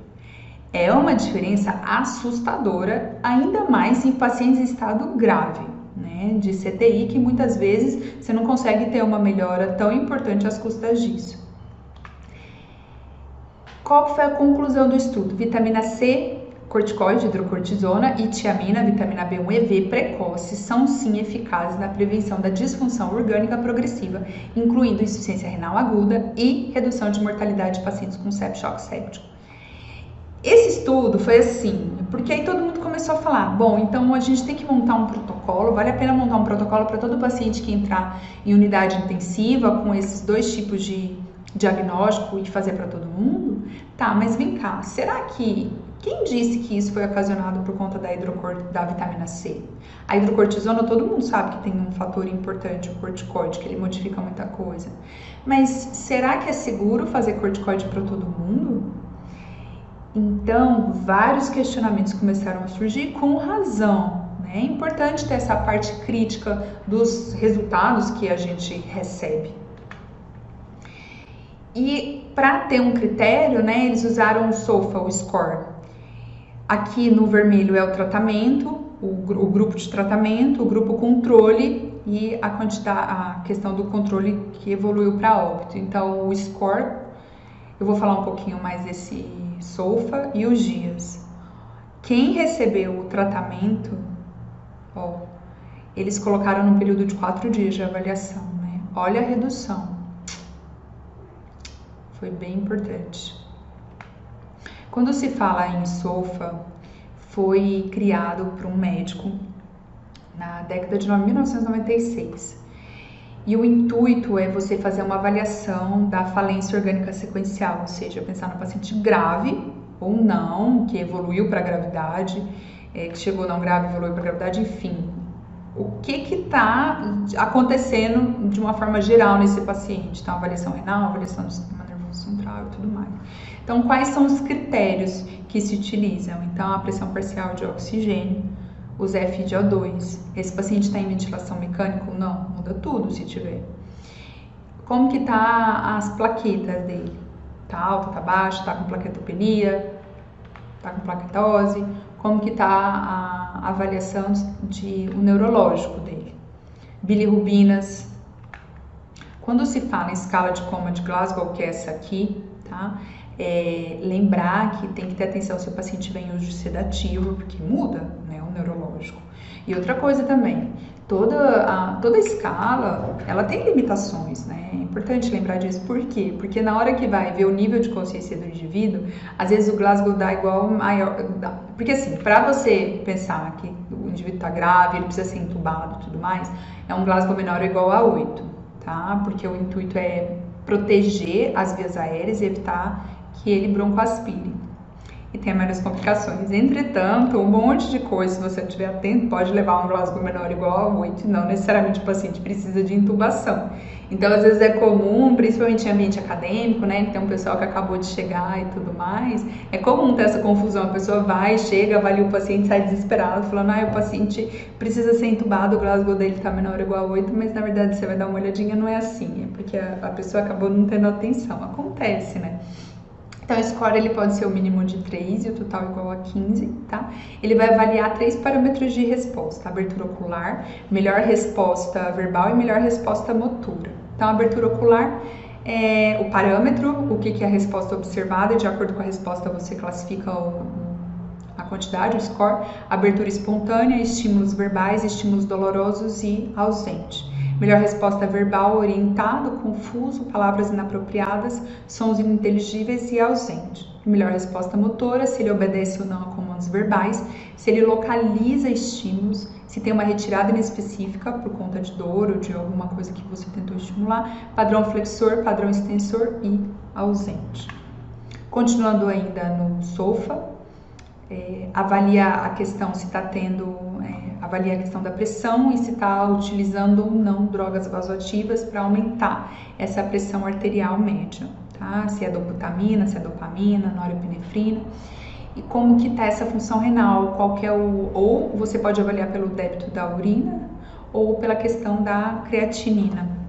É uma diferença assustadora, ainda mais em pacientes em estado grave, né, de CTI, que muitas vezes você não consegue ter uma melhora tão importante às custas disso. Qual foi a conclusão do estudo? Vitamina C, corticoide, hidrocortisona e tiamina, vitamina B1 e V precoce são sim eficazes na prevenção da disfunção orgânica progressiva, incluindo insuficiência renal aguda e redução de mortalidade de pacientes com sepse choque séptico. Esse estudo foi assim, Porque aí todo mundo começou a falar, bom, então a gente tem que montar um protocolo, vale a pena montar um protocolo para todo paciente que entrar em unidade intensiva com esses 2 tipos de diagnóstico e fazer para todo mundo? Tá, mas vem cá, será que quem disse que isso foi ocasionado por conta da vitamina C? A hidrocortisona, todo mundo sabe que tem um fator importante, o corticoide, que ele modifica muita coisa. Mas será que é seguro fazer corticoide para todo mundo? Então, vários questionamentos começaram a surgir com razão, né? É importante ter essa parte crítica dos resultados que a gente recebe. E para ter um critério, né, eles usaram o SOFA, o score. Aqui no vermelho é o tratamento, o grupo de tratamento, o grupo controle e a questão do controle que evoluiu para óbito. Então, o score, eu vou falar um pouquinho mais desse SOFA e os dias. Quem recebeu o tratamento, ó, eles colocaram no período de 4 dias de avaliação, né? Olha a redução. Foi bem importante. Quando se fala em SOFA, foi criado por um médico na década de 1996. E o intuito é você fazer uma avaliação da falência orgânica sequencial, ou seja, pensar no paciente grave ou não, que evoluiu para a gravidade, que chegou não grave, evoluiu para a gravidade, enfim. O que está acontecendo de uma forma geral nesse paciente? Então, avaliação renal, avaliação do sistema nervoso central e tudo mais. Então, quais são os critérios que se utilizam? Então, a pressão parcial de oxigênio, os FiO2. Esse paciente está em ventilação mecânica ou não? Muda tudo se tiver. Como que tá as plaquetas dele? Tá alta, tá baixa, tá com plaquetopenia, tá com plaquetose? Como que tá a avaliação o neurológico dele? Bilirrubinas. Quando se fala em escala de coma de Glasgow, que é essa aqui, tá? Lembrar que tem que ter atenção se o paciente tiver em uso de sedativo, porque muda, né, o neurológico. E outra coisa também, toda a escala, ela tem limitações, né? É importante lembrar disso. Por quê? Porque na hora que vai ver o nível de consciência do indivíduo, às vezes o Glasgow dá igual maior. Porque assim, para você pensar que o indivíduo está grave, ele precisa ser entubado e tudo mais, é um Glasgow menor ou igual a 8, tá? Porque o intuito é proteger as vias aéreas e evitar que ele broncoaspire e tenha menos complicações. Entretanto, um monte de coisa, se você não estiver atento, pode levar a um Glasgow menor ou igual a 8, e não necessariamente o paciente precisa de intubação. Então, às vezes é comum, principalmente em ambiente acadêmico, né, que tem um pessoal que acabou de chegar e tudo mais, é comum ter essa confusão, a pessoa vai, chega, avalia o paciente, sai desesperado, falando, o paciente precisa ser intubado, o Glasgow dele está menor ou igual a 8, mas na verdade você vai dar uma olhadinha, não é assim, é porque a pessoa acabou não tendo atenção, acontece, né? Então, o score ele pode ser o mínimo de 3 e o total igual a 15, tá? Ele vai avaliar 3 parâmetros de resposta: abertura ocular, melhor resposta verbal e melhor resposta motora. Então, a abertura ocular é o parâmetro, o que é a resposta observada, e de acordo com a resposta você classifica a quantidade, o score. Abertura espontânea, estímulos verbais, estímulos dolorosos e ausente. Melhor resposta verbal, orientado, confuso, palavras inapropriadas, sons ininteligíveis e ausente. Melhor resposta motora, se ele obedece ou não a comandos verbais, se ele localiza estímulos, se tem uma retirada inespecífica por conta de dor ou de alguma coisa que você tentou estimular, padrão flexor, padrão extensor e ausente. Continuando ainda no SOFA, avalia a questão se está avalia a questão da pressão e se está utilizando ou não drogas vasoativas para aumentar essa pressão arterial média, tá? Se é dobutamina, se é dopamina, norepinefrina. E como que está essa função renal, qual que é ou você pode avaliar pelo débito da urina ou pela questão da creatinina.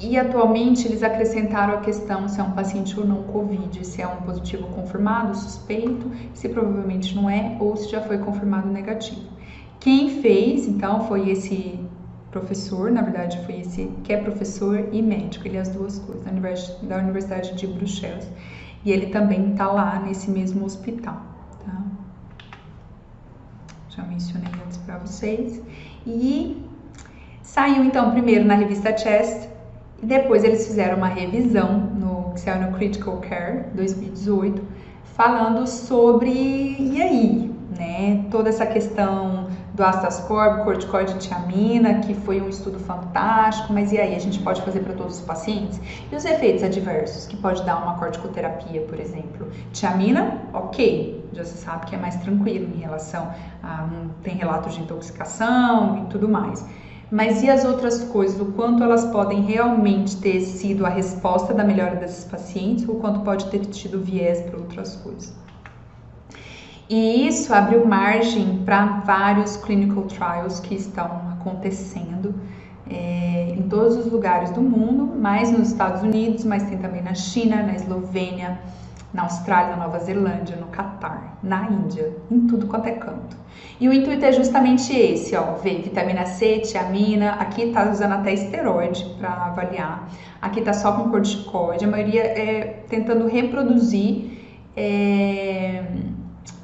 E atualmente eles acrescentaram a questão se é um paciente ou não COVID, se é um positivo confirmado, suspeito, se provavelmente não é ou se já foi confirmado negativo. Quem fez, então, foi esse professor, na verdade foi esse que é professor e médico, ele é as duas coisas, da Universidade de Bruxelas. E ele também está lá nesse mesmo hospital, tá? Já mencionei antes para vocês. E saiu então primeiro na revista Chest, e depois eles fizeram uma revisão que saiu no Critical Care 2018, falando sobre, e aí, né? Toda essa questão do ácido ascórbico, corticoide e tiamina, que foi um estudo fantástico, mas e aí, a gente pode fazer para todos os pacientes? E os efeitos adversos que pode dar uma corticoterapia, por exemplo? Tiamina, ok, já se sabe que é mais tranquilo em relação a não tem relatos de intoxicação e tudo mais. Mas e as outras coisas? O quanto elas podem realmente ter sido a resposta da melhora desses pacientes, ou o quanto pode ter tido viés para outras coisas? E isso abriu margem para vários clinical trials que estão acontecendo em todos os lugares do mundo, mais nos Estados Unidos, mas tem também na China, na Eslovênia, na Austrália, na Nova Zelândia, no Catar, na Índia, em tudo quanto é canto. E o intuito é justamente esse, ó, ver vitamina C, tiamina, aqui tá usando até esteroide para avaliar, aqui tá só com corticoide, a maioria é tentando reproduzir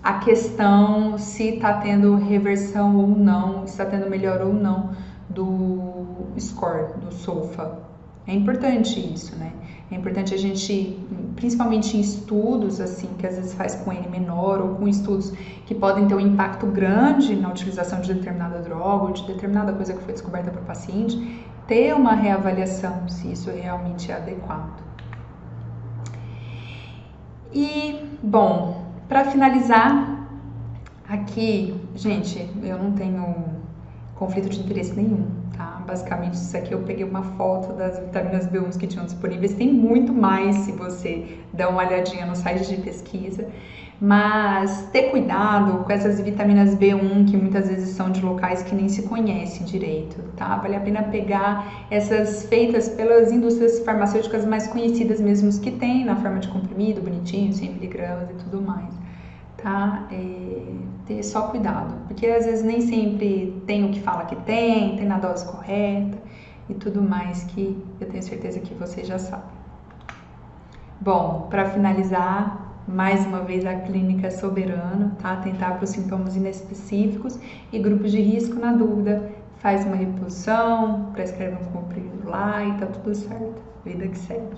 a questão se está tendo reversão ou não, se está tendo melhora ou não do score, do SOFA. É importante isso, né? É importante a gente, principalmente em estudos assim, que às vezes faz com N menor, ou com estudos que podem ter um impacto grande na utilização de determinada droga ou de determinada coisa que foi descoberta para o paciente, ter uma reavaliação se isso realmente é adequado. E, bom, para finalizar, aqui, gente, eu não tenho conflito de interesse nenhum, tá? Basicamente, isso aqui eu peguei uma foto das vitaminas B1 que tinham disponíveis. Tem muito mais se você der uma olhadinha no site de pesquisa. Mas ter cuidado com essas vitaminas B1 que muitas vezes são de locais que nem se conhece direito, tá? Vale a pena pegar essas feitas pelas indústrias farmacêuticas mais conhecidas mesmo, que tem na forma de comprimido, bonitinho, 100 mg e tudo mais, tá? Ter só cuidado, porque às vezes nem sempre tem o que fala que tem na dose correta e tudo mais, que eu tenho certeza que vocês já sabem. Bom, para finalizar, mais uma vez a clínica Soberano, tá? Atentar para os sintomas inespecíficos e grupos de risco. Na dúvida, faz uma reposição, prescreve um comprimido lá e tá tudo certo. Vida que segue.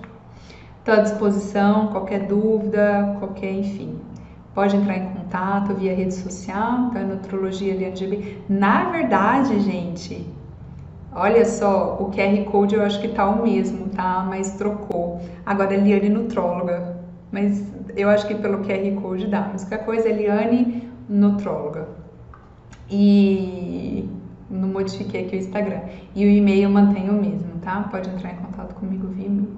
Estou à disposição, qualquer dúvida, enfim. Pode entrar em contato via rede social, tá? Nutrologia Liane GB. Na verdade, gente, olha só, o QR Code eu acho que tá o mesmo, tá? Mas trocou. Agora é Liane Nutróloga. Mas eu acho que pelo QR Code dá. Mas qualquer coisa é Liane Nutróloga. E não modifiquei aqui o Instagram. E o e-mail eu mantenho o mesmo, tá? Pode entrar em contato comigo via e-mail.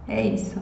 É isso.